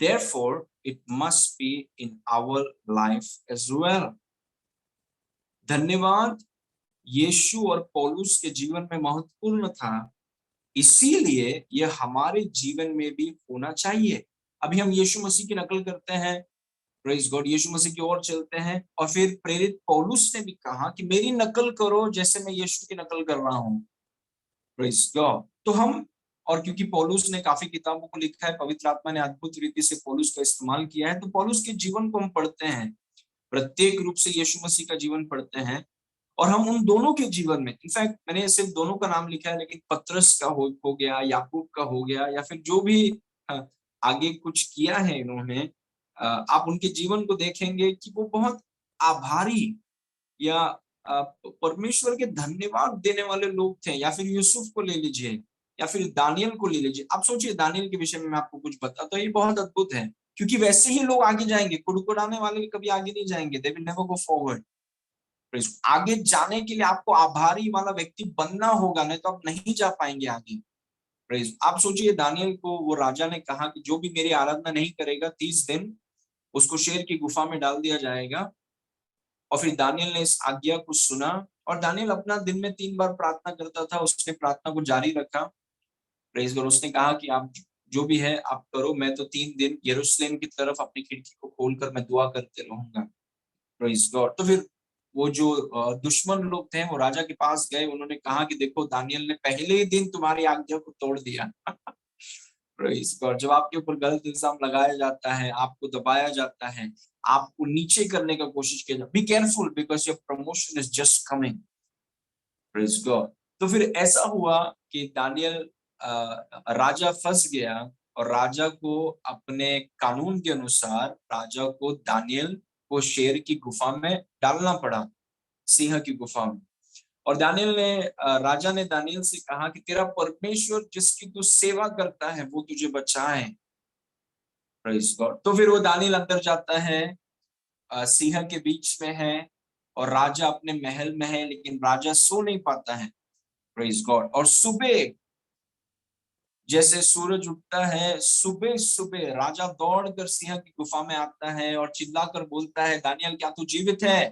Therefore, it must be in our life as well. धन्यवाद यीशु और पौलुस के जीवन में महत्वपूर्ण था, इसीलिए यह हमारे जीवन में भी होना चाहिए। अभी हम यीशु मसीह की नकल करते हैं, प्रेज गॉड, यीशु मसीह की ओर चलते हैं, और फिर प्रेरित पौलुस ने भी कहा कि मेरी नकल करो जैसे मैं यीशु की नकल कर रहा हूँ। Praise God. तो हम, और क्योंकि पौलुस ने काफी किताबों को लिखा है, पवित्र आत्मा ने अद्भुत रीति से पौलुस का इस्तेमाल किया है, तो पौलुस के जीवन को हम पढ़ते हैं, प्रत्येक रूप से यीशु मसीह का जीवन पढ़ते हैं, और हम उन दोनों के जीवन में, इनफैक्ट मैंने सिर्फ दोनों का नाम लिखा है, लेकिन पतरस का हो गया, याकूब का हो गया, या फिर जो भी आगे कुछ किया है इन्होंने, आप उनके जीवन को देखेंगे कि वो बहुत आभारी या परमेश्वर के धन्यवाद देने वाले लोग थे। या फिर यूसुफ को ले लीजिए, या फिर दानियल को ले लीजिए। आप सोचिए, दानियल के विषय में मैं आपको कुछ बताता, तो ये बहुत अद्भुत है, क्योंकि वैसे ही लोग आगे जाएंगे, कुड़कुड़ाने वाले कभी आगे नहीं जाएंगे, they will never go forward. आगे जाने के लिए आपको आभारी वाला व्यक्ति बनना होगा, नहीं तो आप नहीं जा पाएंगे आगे। प्रेज। आप सोचिए, दानियल को वो राजा ने कहा कि जो भी मेरी आराधना नहीं करेगा 30 दिन उसको शेर की गुफा में डाल दिया जाएगा। और फिर दानियल ने इस आज्ञा को सुना, और दानियल अपना दिन में 3 बार प्रार्थना करता था, उसने प्रार्थना को जारी रखा। Praise God. उसने कहा कि आप जो भी है आप करो, मैं तो 3 दिन यरूशलेम की तरफ अपनी खिड़की को खोलकर मैं दुआ करते रहूंगा। Praise God. तो फिर वो जो दुश्मन लोग थे वो राजा के पास गए, उन्होंने कहा कि देखो, दानियल ने पहले ही दिन तुम्हारी आज्ञा को तोड़ दिया। Praise God. जब आपके ऊपर गलत इल्जाम लगाया जाता है, आपको दबाया जाता है, आपको नीचे करने का कोशिश किया जाता है, be careful because your promotion is just coming. Praise God. तो फिर ऐसा हुआ कि दानियल, राजा फंस गया, और राजा को अपने कानून के अनुसार राजा को दानियल को शेर की गुफा में डालना पड़ा, सिंह की गुफा में। और दानियल ने, राजा ने दानियल से कहा कि तेरा परमेश्वर जिसकी तू सेवा करता है वो तुझे बचाए। Praise God. तो फिर वो दानियल अंदर जाता है, सिंह के बीच में है, और राजा अपने महल में है, लेकिन राजा सो नहीं पाता है। Praise God. और सुबह जैसे सूरज उगता है, सुबह सुबह राजा दौड़कर सिंह की गुफा में आता है और चिल्लाकर बोलता है, दानियल क्या तू जीवित है?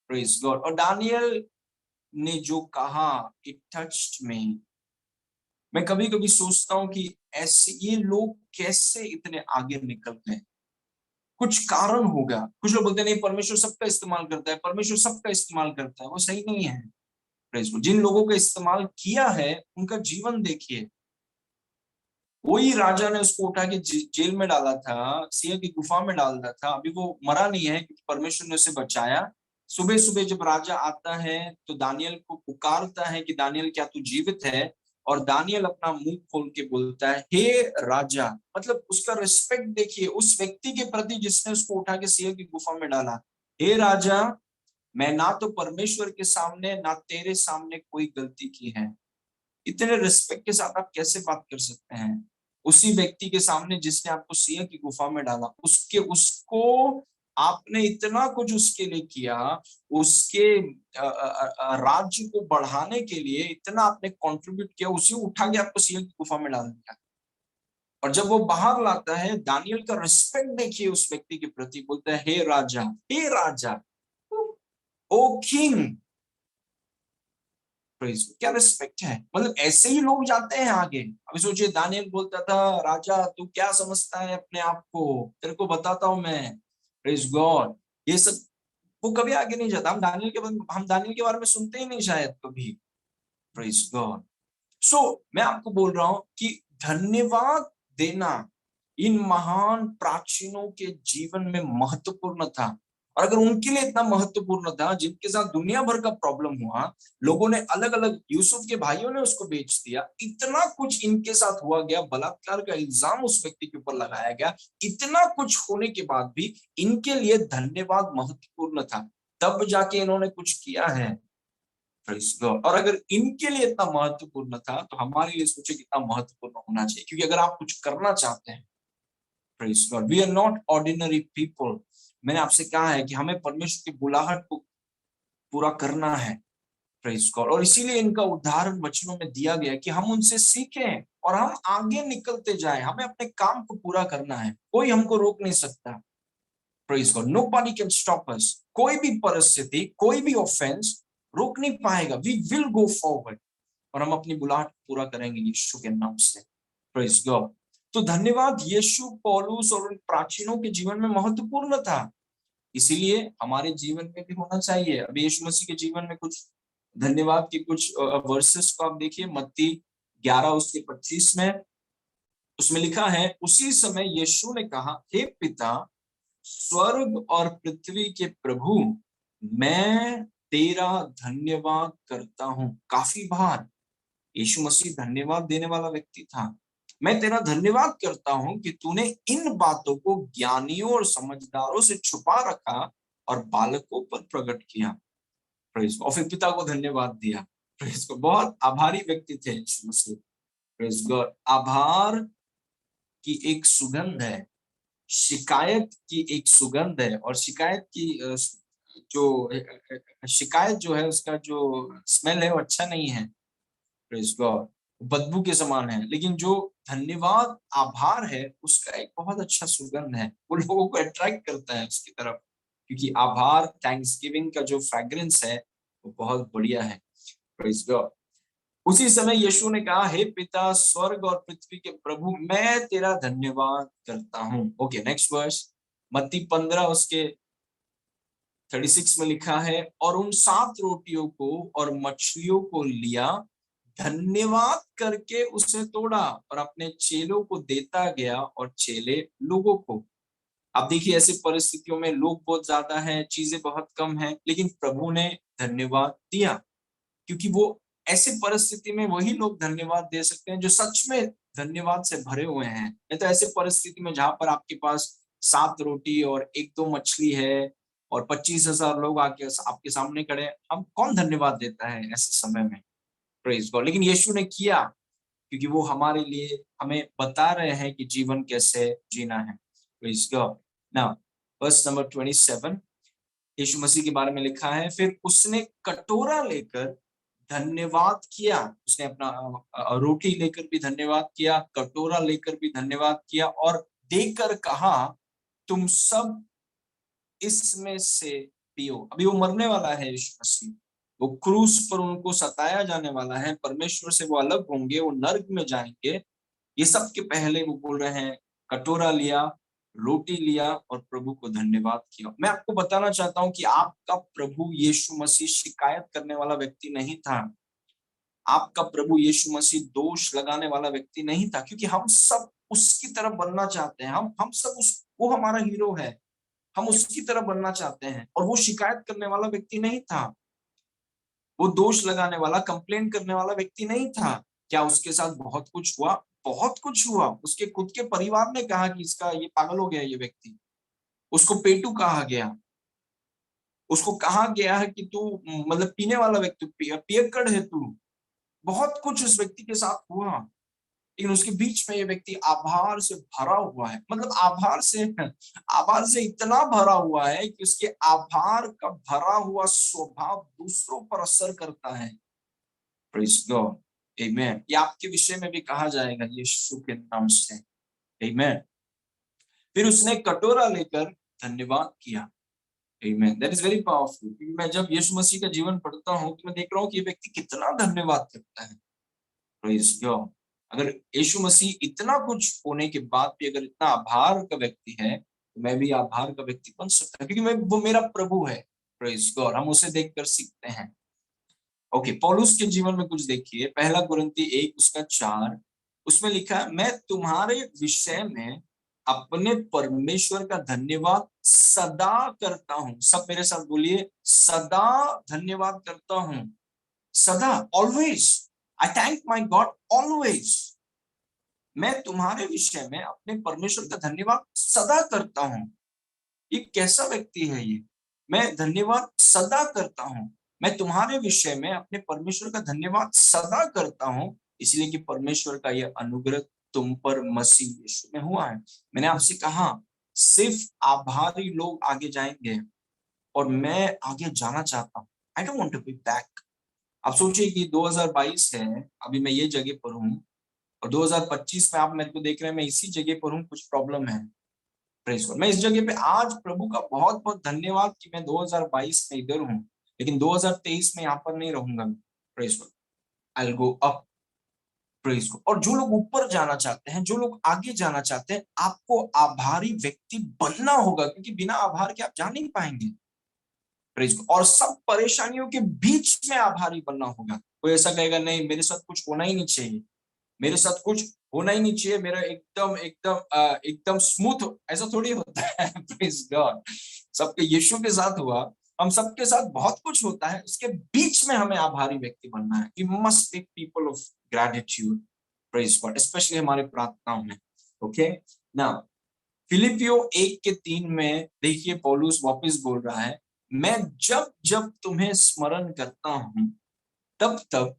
Praise God. और दानियल ने जो कहा, इट टच्ड मी। मैं कभी कभी सोचता हूँ कि ऐसे ये लोग कैसे इतने आगे निकल गए। कुछ कारण होगा। कुछ लोग बोलते हैं नहीं, परमेश्वर सबका इस्तेमाल करता है, परमेश्वर सबका इस्तेमाल करता है। वो सही नहीं है। Praise God. जिन लोगों का इस्तेमाल किया है उनका जीवन देखिए, वही राजा ने उसको उठा के जेल में डाला था, सिंह की गुफा में डाला था। अभी वो मरा नहीं है क्योंकि परमेश्वर ने उसे बचाया। सुबह सुबह जब राजा आता है तो दानियल को पुकारता है कि दानियल क्या तू जीवित है? और दानियल अपना मुंह खोल के बोलता है, हे राजा। मतलब उसका रिस्पेक्ट देखिए उस व्यक्ति के प्रति जिसने उसको उठा के सिंह की गुफा में डाला। हे राजा, मैं ना तो परमेश्वर के सामने ना तेरे सामने कोई गलती की है। इतने रिस्पेक्ट के साथ आप कैसे बात कर सकते हैं उसी व्यक्ति के सामने जिसने आपको सिंह की गुफा में डाला? उसके उसको आपने इतना कुछ उसके लिए किया, उसके राज्य को बढ़ाने के लिए इतना आपने कंट्रीब्यूट किया, उसी उठा के आपको सिंह की गुफा में डाल दिया। और जब वो बाहर लाता है, दानियल का रिस्पेक्ट देखिए उस व्यक्ति के प्रति, बोलता है हे राजा, हे राजा, ओ किंग। क्या रिस्पेक्ट है! मतलब ऐसे ही लोग जाते हैं आगे। अभी सोचिए दानियल बोलता था, राजा तू क्या समझता है अपने आप को, तेरे को बताता हूं मैं। Praise God. ये सब वो कभी आगे नहीं जाता। हम दानियल के बारे में सुनते ही नहीं शायद कभी। Praise God. सो मैं आपको बोल रहा हूं कि धन्यवाद देना इन महान प्राचीनों के जीवन में महत्वपूर्ण था। और अगर उनके लिए इतना महत्वपूर्ण था, जिनके साथ दुनिया भर का प्रॉब्लम हुआ, लोगों ने अलग अलग, यूसुफ के भाइयों ने उसको बेच दिया, इतना कुछ इनके साथ हुआ गया, बलात्कार का इल्जाम उस व्यक्ति के ऊपर लगाया गया, इतना कुछ होने के बाद भी इनके लिए धन्यवाद महत्वपूर्ण था। तब जाके इन्होंने कुछ किया है। और अगर इनके लिए इतना महत्वपूर्ण था तो हमारे लिए सोचे कितना महत्वपूर्ण होना चाहिए। क्योंकि अगर आप कुछ करना चाहते हैं, praise God, we are not ordinary people. मैंने आपसे कहा है कि हमें परमेश्वर की बुलाहट को पूरा करना है। Praise God. और इसीलिए इनका उदाहरण वचनों में दिया गया कि हम उनसे सीखें और हम आगे निकलते जाएं। हमें अपने काम को पूरा करना है, कोई हमको रोक नहीं सकता। Praise God. Nobody can stop us. कोई भी परिस्थिति, कोई भी ऑफेंस रोक नहीं पाएगा। वी विल गो फॉरवर्ड और हम अपनी बुलाहट पूरा करेंगे यीशु के नाम से। Praise God. तो धन्यवाद यीशु, पौलुस और उन प्राचीनों के जीवन में महत्वपूर्ण था, इसीलिए हमारे जीवन में भी होना चाहिए। अभी यीशु मसीह के जीवन में कुछ धन्यवाद के कुछ वर्सेस को आप देखिए। मत्ती 11 उसके 25 में, उसमें लिखा है, उसी समय यीशु ने कहा, हे पिता, स्वर्ग और पृथ्वी के प्रभु, मैं तेरा धन्यवाद करता हूं। काफी बार यीशु मसीह धन्यवाद देने वाला व्यक्ति था। मैं तेरा धन्यवाद करता हूं कि तूने इन बातों को ज्ञानियों और समझदारों से छुपा रखा और बालकों पर प्रकट किया। प्रेज। और फिर पिता को धन्यवाद दिया। प्रेज को। बहुत आभारी व्यक्ति थे यीशु मसीह। Praise God. आभार की एक सुगंध है, शिकायत की एक सुगंध है। और शिकायत की शिकायत जो है उसका जो स्मेल है वो अच्छा नहीं है। Praise God. बदबू के समान है। लेकिन जो धन्यवाद, आभार है, उसका एक बहुत अच्छा सुगंध है, वो लोगों को अट्रैक्ट करता है उसकी तरफ। क्योंकि आभार, थैंक्सगिविंग का जो फ्रेग्रेंस है वो बहुत बढ़िया है। Praise God. उसी समय यीशु ने कहा, हे पिता, स्वर्ग और पृथ्वी के प्रभु, मैं तेरा धन्यवाद करता हूं। Okay, next verse. मत्ती 15 उसके 36 में लिखा है, और उन 7 रोटियों को और मछलियों को लिया, धन्यवाद करके उसे तोड़ा और अपने चेलों को देता गया और चेले लोगों को। अब देखिए ऐसी परिस्थितियों में लोग बहुत ज्यादा हैं, चीजें बहुत कम हैं, लेकिन प्रभु ने धन्यवाद दिया। क्योंकि वो ऐसी परिस्थिति में वही लोग धन्यवाद दे सकते हैं जो सच में धन्यवाद से भरे हुए हैं। नहीं तो ऐसी परिस्थिति में जहां पर आपके पास 7 रोटी और 1-2 मछली है और 25,000 लोग आके आपके सामने खड़े, हम कौन धन्यवाद देता है ऐसे समय में? Praise God. लेकिन यीशु ने किया, क्योंकि वो हमारे लिए हमें बता रहे हैं कि जीवन कैसे जीना है। Praise God. Now verse number 27, यीशु मसीह के बारे में लिखा है, फिर उसने कटोरा लेकर धन्यवाद किया। उसने अपना रोटी लेकर भी धन्यवाद किया, कटोरा लेकर भी धन्यवाद किया और देकर कहा, तुम सब इसमें से पियो। अभी वो मरने वाला है यीशु मसीह, वो क्रूस पर उनको सताया जाने वाला है, परमेश्वर से वो अलग होंगे, वो नर्क में जाएंगे। ये सब के पहले वो बोल रहे हैं, कटोरा लिया, रोटी लिया और प्रभु को धन्यवाद किया। मैं आपको बताना चाहता हूं कि आपका प्रभु यीशु मसीह शिकायत करने वाला व्यक्ति नहीं था। आपका प्रभु यीशु मसीह दोष लगाने वाला व्यक्ति नहीं था, क्योंकि हम सब उसकी तरह बनना चाहते हैं। हम सब वो हमारा हीरो है, हम उसकी तरह बनना चाहते हैं। और वो शिकायत करने वाला व्यक्ति नहीं था, वो दोष लगाने वाला, कंप्लेन करने वाला व्यक्ति नहीं था। क्या उसके साथ बहुत कुछ हुआ? बहुत कुछ हुआ। उसके खुद के परिवार ने कहा कि इसका ये पागल हो गया ये व्यक्ति। उसको पेटू कहा गया, उसको कहा गया है कि तू मतलब पीने वाला व्यक्ति, पियक्कड़ है तू। बहुत कुछ उस व्यक्ति के साथ हुआ, लेकिन उसके बीच में ये व्यक्ति आभार से भरा हुआ है। मतलब आभार से इतना भरा हुआ है कि उसके आभार का भरा हुआ स्वभाव दूसरों पर असर करता है। प्रेज़ गॉड, आमेन। ये आपके विषय में भी कहा जाएगा यीशु के नाम से, आमेन। फिर उसने कटोरा लेकर धन्यवाद किया, amen. That is very powerful. क्योंकि मैं जब यीशु मसीह का जीवन पढ़ता हूँ तो मैं देख रहा हूँ कि ये व्यक्ति कितना धन्यवाद करता है। Praise God. अगर यीशु मसीह इतना कुछ होने के बाद भी अगर इतना आभार का व्यक्ति है, तो मैं भी आभार का व्यक्ति बन सकता हूँ, क्योंकि वो मेरा प्रभु है। Praise God. हम उसे देखकर सीखते हैं। ओके, पौलुस के जीवन में कुछ देखिए, पहला कुरिन्ती 1 उसका 4, उसमें लिखा है, मैं तुम्हारे विषय में अपने परमेश्वर का धन्यवाद सदा करता हूँ। सब मेरे साथ बोलिए, सदा धन्यवाद करता हूँ। सदा, always. I thank my God always. मैं तुम्हारे विषय में अपने परमेश्वर का धन्यवाद सदा करता हूँ। ये कैसा व्यक्ति है ये? मैं धन्यवाद सदा करता हूँ। मैं तुम्हारे विषय में अपने परमेश्वर का धन्यवाद सदा करता हूँ, इसलिए कि परमेश्वर का यह अनुग्रह तुम पर मसीह यीशु में हुआ है। मैंने आपसे कहा, सिर्फ आभारी लोग आगे जाएंगे, और मैं आगे जाना चाहता हूँ। I don't want to be back. आप सोचिए कि 2022 है, अभी मैं ये जगह पर हूँ, और 2025 में आप मेरे को देख रहे हैं, मैं इसी जगह पर हूँ, कुछ प्रॉब्लम है। Praise God. मैं इस जगह पे आज प्रभु का बहुत बहुत धन्यवाद कि मैं 2022 में इधर हूँ, लेकिन 2023 में यहाँ पर नहीं रहूंगा। Praise God. I will go up. Praise God. और जो लोग ऊपर जाना चाहते हैं, जो लोग आगे जाना चाहते हैं, आपको आभारी व्यक्ति बनना होगा, क्योंकि बिना आभार के आप जा नहीं पाएंगे। Praise God. और सब परेशानियों के बीच में आभारी बनना होगा। कोई ऐसा कहेगा, नहीं मेरे साथ कुछ होना ही नहीं चाहिए, मेरे साथ कुछ होना ही नहीं चाहिए, मेरा एकदम एकदम एकदम स्मूथ, ऐसा थोड़ी होता है। Praise God. सबके यीशु के साथ हुआ, हम सबके साथ बहुत कुछ होता है, उसके बीच में हमें आभारी व्यक्ति बनना है। We must be people of gratitude. Praise God. Specially हमारे प्रार्थनाओं में। ओके नाउ, फिलिपियो 1:3 में देखिए, पौलुस वापस बोल रहा है, मैं जब जब तुम्हें स्मरण करता हूं, तब तब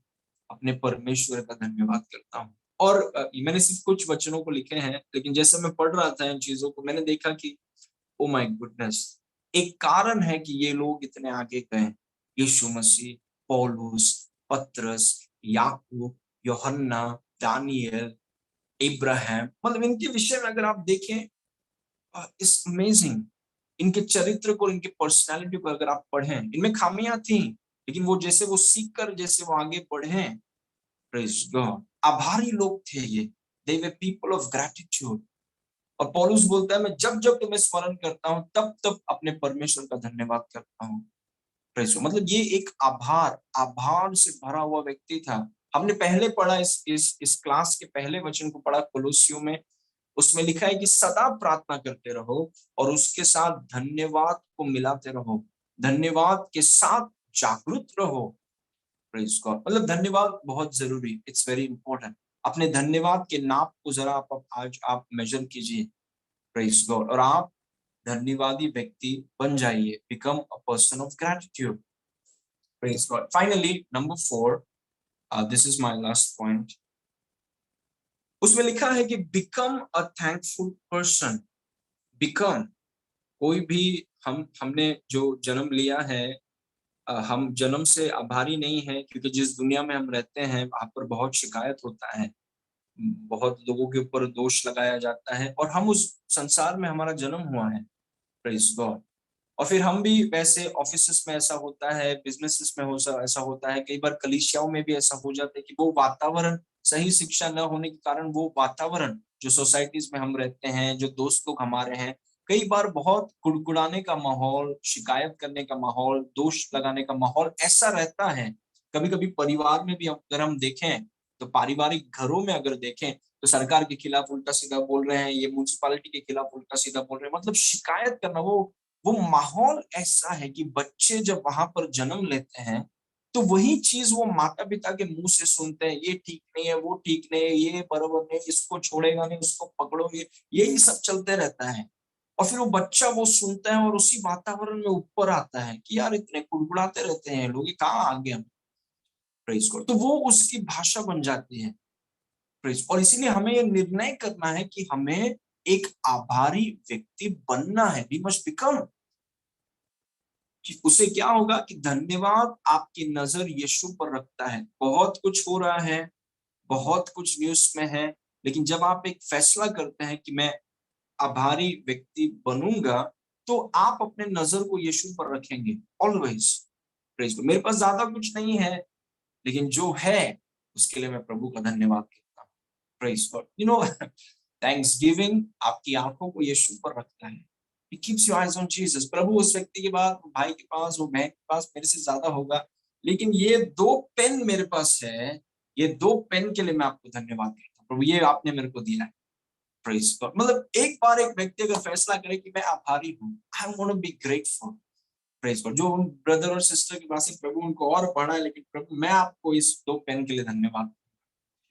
अपने परमेश्वर का धन्यवाद करता हूँ। और मैंने सिर्फ कुछ वचनों को लिखे हैं, लेकिन जैसे मैं पढ़ रहा था इन चीजों को, मैंने देखा कि ओ माय गुडनेस, एक कारण है कि ये लोग इतने आगे गए। यीशु मसीह, पौलुस, पतरस, याकूब, यूहन्ना, दानियल, इब्राहिम, मतलब इनके विषय में अगर आप देखें, इट्स अमेजिंग। इनके चरित्र को, इनकी पर्सनालिटी को अगर आप पढ़ें, इनमें खामियां थी, लेकिन वो जैसे वो सीख कर जैसे वो आगे बढ़े। Praise God. आभारी लोग थे ये। दे वर पीपल ऑफ ग्रैटिट्यूड। और पौलुस बोलता है, मैं जब जब तुम्हें स्मरण करता हूं, तब तब अपने परमेश्वर का धन्यवाद करता हूं। Praise God. मतलब ये एक आभार से भरा हुआ व्यक्ति था। हमने पहले पढ़ा, इस क्लास के पहले वचन को पढ़ा कोलोसियों में, उसमें लिखा है कि सदा प्रार्थना करते रहो और उसके साथ धन्यवाद को मिलाते रहो, धन्यवाद के साथ जागरूक रहो। Praise God. मतलब धन्यवाद बहुत जरूरी, इट्स वेरी इंपॉर्टेंट। अपने धन्यवाद के नाप को जरा आप आज आप मेजर कीजिए। Praise God. और आप धन्यवादी व्यक्ति बन जाइए। Become a person of gratitude. Praise God. Finally number 4, this is my last point. उसमें लिखा है कि become a thankful person. Become, कोई भी, हमने जो जन्म लिया है, हम जन्म से आभारी नहीं है, क्योंकि जिस दुनिया में हम रहते हैं वहां पर बहुत शिकायत होता है, बहुत लोगों के ऊपर दोष लगाया जाता है, और हम उस संसार में हमारा जन्म हुआ है। Praise God. और फिर हम भी वैसे, ऑफिसेस में ऐसा होता है, बिजनेसेस में हो ऐसा होता है, कई बार कलीसियाओं में भी ऐसा हो जाता है कि वो वातावरण, सही शिक्षा न होने के कारण वो वातावरण, जो सोसाइटीज में हम रहते हैं, जो दोस्त लोग हमारे हैं, कई बार बहुत कुड़कुड़ाने का माहौल, शिकायत करने का माहौल, दोष लगाने का माहौल ऐसा रहता है। कभी कभी परिवार में भी अगर हम देखें, तो पारिवारिक घरों में अगर देखें, तो सरकार के खिलाफ उल्टा सीधा बोल रहे हैं, ये म्यूनिसिपालिटी के खिलाफ उल्टा सीधा बोल रहे हैं, मतलब शिकायत करना। वो माहौल ऐसा है कि बच्चे जब वहां पर जन्म लेते हैं, तो वही चीज वो माता पिता के मुंह से सुनते हैं, ये ठीक नहीं है, वो ठीक नहीं है, ये बराबर नहीं, इसको छोड़ेगा नहीं, उसको पकड़ोगे, यही सब चलते रहता है। और फिर वो बच्चा वो सुनता है और उसी वातावरण में ऊपर आता है कि यार इतने कुड़कुड़ाते रहते हैं लोग, ये कहाँ आ गए हम। Praise God. तो वो उसकी भाषा बन जाती है। प्रेज। और इसीलिए हमें ये निर्णय करना है कि हमें एक आभारी व्यक्ति बनना है। We must become. कि उसे क्या होगा कि धन्यवाद आपकी नजर यीशु पर रखता है। बहुत कुछ हो रहा है, बहुत कुछ न्यूज में है, लेकिन जब आप एक फैसला करते हैं कि मैं आभारी व्यक्ति बनूंगा, तो आप अपने नजर को यीशु पर रखेंगे ऑलवेज। प्रेज। मेरे पास ज्यादा कुछ नहीं है, लेकिन जो है उसके लिए मैं प्रभु का धन्यवाद करता हूँ। Praise God. थैंक्स गिविंग आपकी आंखों को यीशु पर रखता है। It keeps your eyes on Jesus। प्रभु उस व्यक्ति के पास, वो भाई के पास, वो बहन के पास मेरे से ज्यादा होगा, लेकिन ये 2 पेन मेरे पास है, ये 2 पेन के लिए मैं आपको धन्यवाद करता हूँ प्रभु, ये आपने मेरे को दिया है। Praise God. मतलब एक बार एक व्यक्ति अगर फैसला करे कि मैं आभारी हूँ, I am gonna be grateful. Praise God. जो ब्रदर और सिस्टर के पास प्रभु उनको और पढ़ा है, लेकिन प्रभु मैं आपको इस 2 पेन के लिए धन्यवाद।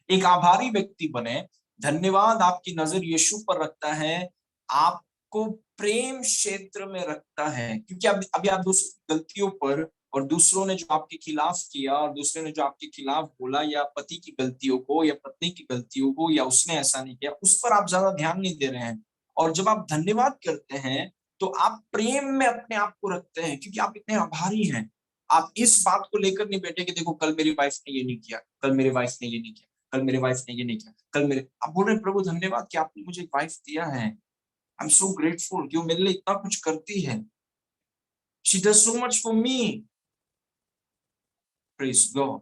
एक आभारी व्यक्ति बने। धन्यवाद आपकी नजर यीशु पर रखता है, आपको प्रेम क्षेत्र में रखता है, क्योंकि अभी आप दूसरों की गलतियों पर, और दूसरों ने जो आपके खिलाफ किया, और दूसरे ने जो आपके खिलाफ बोला, या पति की गलतियों को या पत्नी की गलतियों को, या उसने ऐसा नहीं किया, उस पर आप ज्यादा ध्यान नहीं दे रहे हैं। और जब आप धन्यवाद करते हैं, तो आप प्रेम में अपने आप को रखते हैं, क्योंकि आप इतने आभारी हैं। आप इस बात को लेकर नहीं बैठे कि देखो कल मेरी वाइफ ने ये नहीं किया, कल मेरी वाइफ ने ये नहीं किया, कल मेरे वाइफ ने ये नहीं किया, कल मेरे, आप बोल रहे हैं प्रभु धन्यवाद कि आपने मुझे एक वाइफ दिया है। आई एम सो ग्रेटफुल कि वो मेरे लिए इतना कुछ करती है। She does so much for me. Praise God.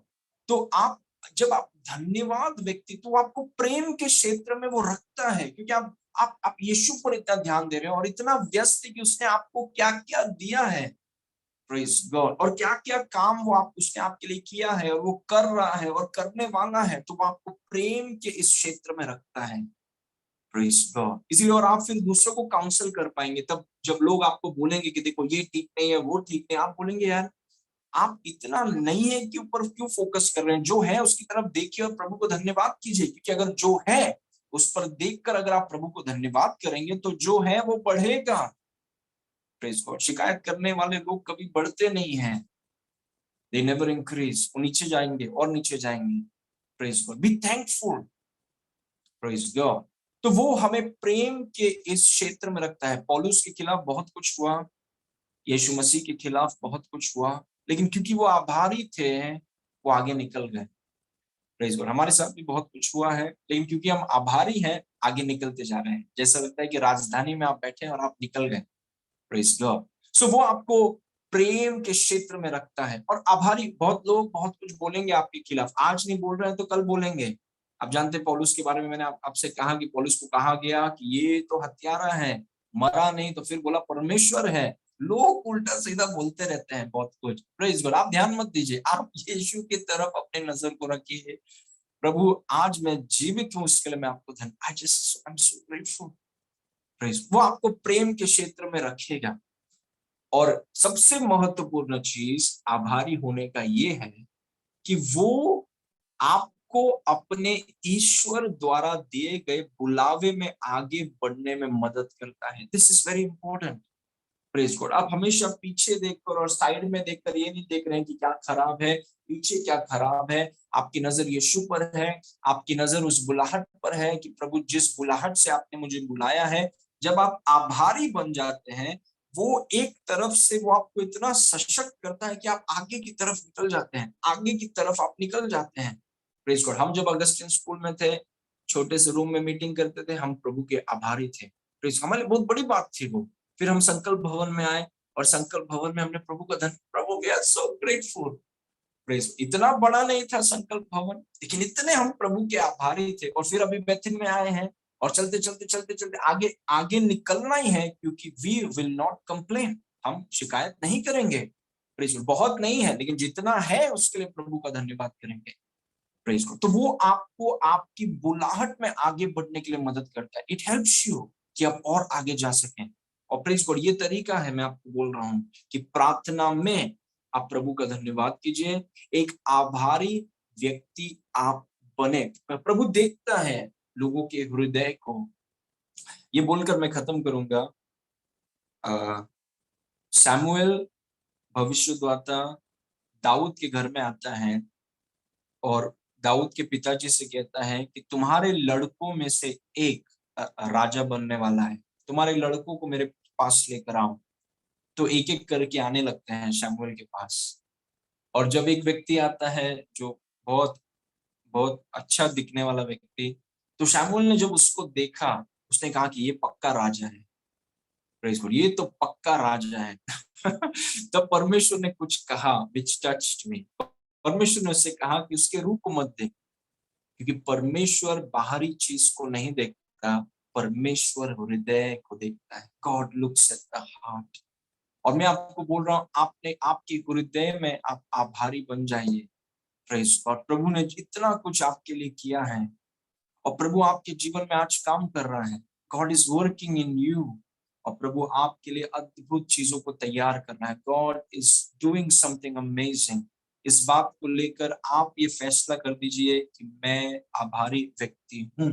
तो आप, जब आप धन्यवाद व्यक्ति, तो आपको प्रेम के क्षेत्र में वो रखता है, क्योंकि आप यीशु पर इतना ध्यान दे रहे हैं और इतना व्यस्त है कि उसने आपको क्या क्या दिया है। Praise God. और क्या क्या काम वो उसने आपके लिए किया है, और वो कर रहा है और करने वाला है, तो वो आपको प्रेम के इस क्षेत्र में रखता है। Praise God. इसीलिए और आप फिर दूसरों को काउंसल कर पाएंगे, तब जब लोग आपको बोलेंगे कि देखो ये ठीक नहीं है, वो ठीक नहीं, आप बोलेंगे यार आप इतना नहीं है कि ऊपर क्यों फोकस कर रहे हैं, जो है उसकी तरफ देखिए और प्रभु को धन्यवाद कीजिए, क्योंकि अगर जो है उस पर देखकर अगर आप प्रभु को धन्यवाद करेंगे, तो जो है वो बढ़ेगा। Praise God. शिकायत करने वाले लोग कभी बढ़ते नहीं हैं। They never increase. वो नीचे जाएंगे और नीचे जाएंगे। Praise God. Be thankful. Praise God. तो वो हमें प्रेम के इस क्षेत्र में रखता है। पौलुस के खिलाफ बहुत कुछ हुआ, यीशु मसीह के खिलाफ बहुत कुछ हुआ, लेकिन क्योंकि वो आभारी थे, वो आगे निकल गए। Praise God. हमारे साथ भी बहुत कुछ हुआ है, लेकिन क्योंकि हम आभारी हैं, आगे निकलते जा रहे हैं। जैसा लगता है कि राजधानी में आप बैठे और आप निकल गए। Praise God. सो वो आपको प्रेम के क्षेत्र में रखता है। और आभारी, बहुत लोग बहुत कुछ बोलेंगे आपके खिलाफ, आज नहीं बोल रहे हैं तो कल बोलेंगे। आप जानते हैं पौलुस के बारे में मैंने आपसे कहा कि पौलुस को कहा गया कि ये तो हत्यारा है, मरा नहीं, तो फिर बोला परमेश्वर है। लोग उल्टा सीधा बोलते रहते हैं बहुत कुछ। Praise God. आप ध्यान मत दीजिए, आप यीशु की तरफ अपने नजर को रखिए। प्रभु आज मैं जीवित हूँ, इसके लिए मैं आपको धन, I just I am so grateful. Praise. वो आपको प्रेम के क्षेत्र में रखेगा। और सबसे महत्वपूर्ण चीज आभारी होने का ये है कि वो आपको अपने ईश्वर द्वारा दिए गए बुलावे में आगे बढ़ने में मदद करता है। This is very important. Praise God. आप हमेशा पीछे देखकर और साइड में देखकर ये नहीं देख रहे हैं कि क्या खराब है, पीछे क्या खराब है। आपकी नजर यीशु पर है, आपकी नजर उस बुलाहट पर है कि प्रभु जिस बुलाहट से आपने मुझे बुलाया है। जब आप आभारी बन जाते हैं, वो एक तरफ से वो आपको इतना सशक्त करता है कि आप आगे की तरफ निकल जाते हैं, आगे की तरफ आप निकल जाते हैं। Praise God. हम जब अगस्टिन स्कूल में थे, छोटे से रूम में मीटिंग करते थे, हम प्रभु के आभारी थे। प्रेज। हमारे लिए बहुत बड़ी बात थी वो। फिर हम संकल्प भवन में आए, और संकल्प भवन में हमने प्रभु का धन, प्रभु we are so grateful. Praise. इतना बड़ा नहीं था संकल्प भवन, लेकिन इतने हम प्रभु के आभारी थे। और फिर अभी बेथिन में आए हैं, और चलते चलते चलते चलते आगे आगे निकलना ही है, क्योंकि वी विल नॉट कंप्लेन। हम शिकायत नहीं करेंगे। Praise God. बहुत नहीं है, लेकिन जितना है उसके लिए प्रभु का धन्यवाद करेंगे। Praise God. तो वो आपको आपकी बुलाहट में आगे बढ़ने के लिए मदद करता है। इट हेल्प्स यू कि आप और आगे जा सकें। और प्रेज गॉड, ये तरीका है, मैं आपको बोल रहा हूं कि प्रार्थना में आप प्रभु का धन्यवाद कीजिए, एक आभारी व्यक्ति आप बने। प्रभु देखता है लोगों के हृदय को। ये बोलकर मैं खत्म करूंगा। सैमुएल भविष्यद्वक्ता दाऊद के घर में आता है और दाऊद के पिताजी से कहता है कि तुम्हारे लड़कों में से एक राजा बनने वाला है, तुम्हारे लड़कों को मेरे पास लेकर आओ। तो एक एक करके आने लगते हैं शमूएल के पास। और जब एक व्यक्ति आता है जो बहुत बहुत अच्छा दिखने वाला व्यक्ति, तो शमूएल ने जब उसको देखा, उसने कहा कि ये पक्का राजा है। प्रेज गॉड, ये तो पक्का राजा है। तब परमेश्वर ने कुछ कहा, विच टच्ड मी। परमेश्वर ने उससे कहा कि उसके रूप को मत देख, क्योंकि परमेश्वर बाहरी चीज को नहीं देखता, परमेश्वर हृदय को देखता है। God looks at the heart. और मैं आपको बोल रहा हूँ, आपने आपके हृदय में आप आभारी बन जाइए। Praise God. प्रभु ने इतना कुछ आपके लिए किया है और प्रभु आपके जीवन में आज काम कर रहा है। God is working in you. और प्रभु आपके लिए अद्भुत चीजों को तैयार कर रहा है। God is doing something amazing. इस बात को लेकर आप ये फैसला कर दीजिए कि मैं आभारी व्यक्ति हूँ।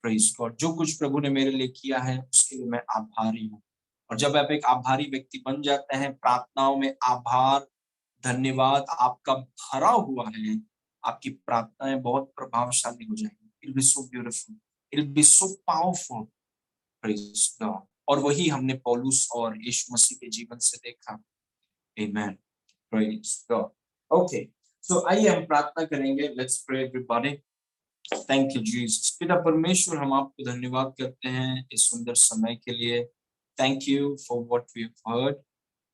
Praise God. जो कुछ प्रभु ने मेरे लिए किया है उसके लिए मैं आभारी हूँ। और जब आप एक आभारी व्यक्ति बन जाते हैं, प्रार्थनाओं में आभार धन्यवाद आपका भरा हुआ है, आपकी प्रार्थनाएं बहुत प्रभावशाली हो जाएंगी। It be so beautiful, it be so powerful. Praise God. और वही हमने पौलुस और यीशु मसीह के जीवन से देखा। Amen. Praise God. Okay, so आइए हम प्रार्थना करेंगे। Let's pray everybody. Thank you Jesus. पिता परमेश्वर, हम आपको धन्यवाद करते हैं इस सुंदर समय के लिए। Thank you for what we have heard.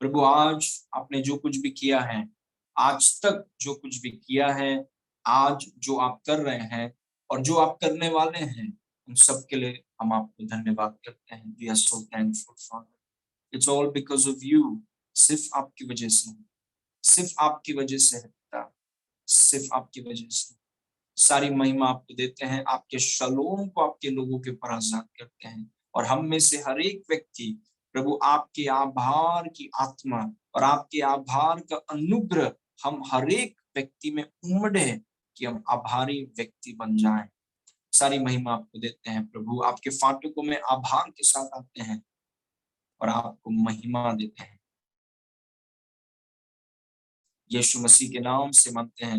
प्रभु, आज आपने जो कुछ भी किया है, आज तक जो कुछ भी किया है, आज जो आप कर रहे हैं और जो आप करने वाले हैं, उन सब के लिए हम आपको धन्यवाद करते हैं। We are so thankful for its all because of you. सिर्फ आपकी वजह से, सिर्फ आपकी वजह से है पिता, सिर्फ आपकी वजह से। सारी महिमा आपको देते हैं, आपके शलोम को आपके लोगों के ऊपर आजाद करते हैं। और हम में से हर एक व्यक्ति प्रभु आपके आभार की आत्मा और आपके आभार का अनुग्रह हम हर एक व्यक्ति में उमड़े कि हम आभारी व्यक्ति बन जाएं। सारी महिमा आपको देते हैं प्रभु। आपके फाटकों में आभार के साथ आते हैं और आपको महिमा देते हैं। यीशु मसीह के नाम से मांगते हैं।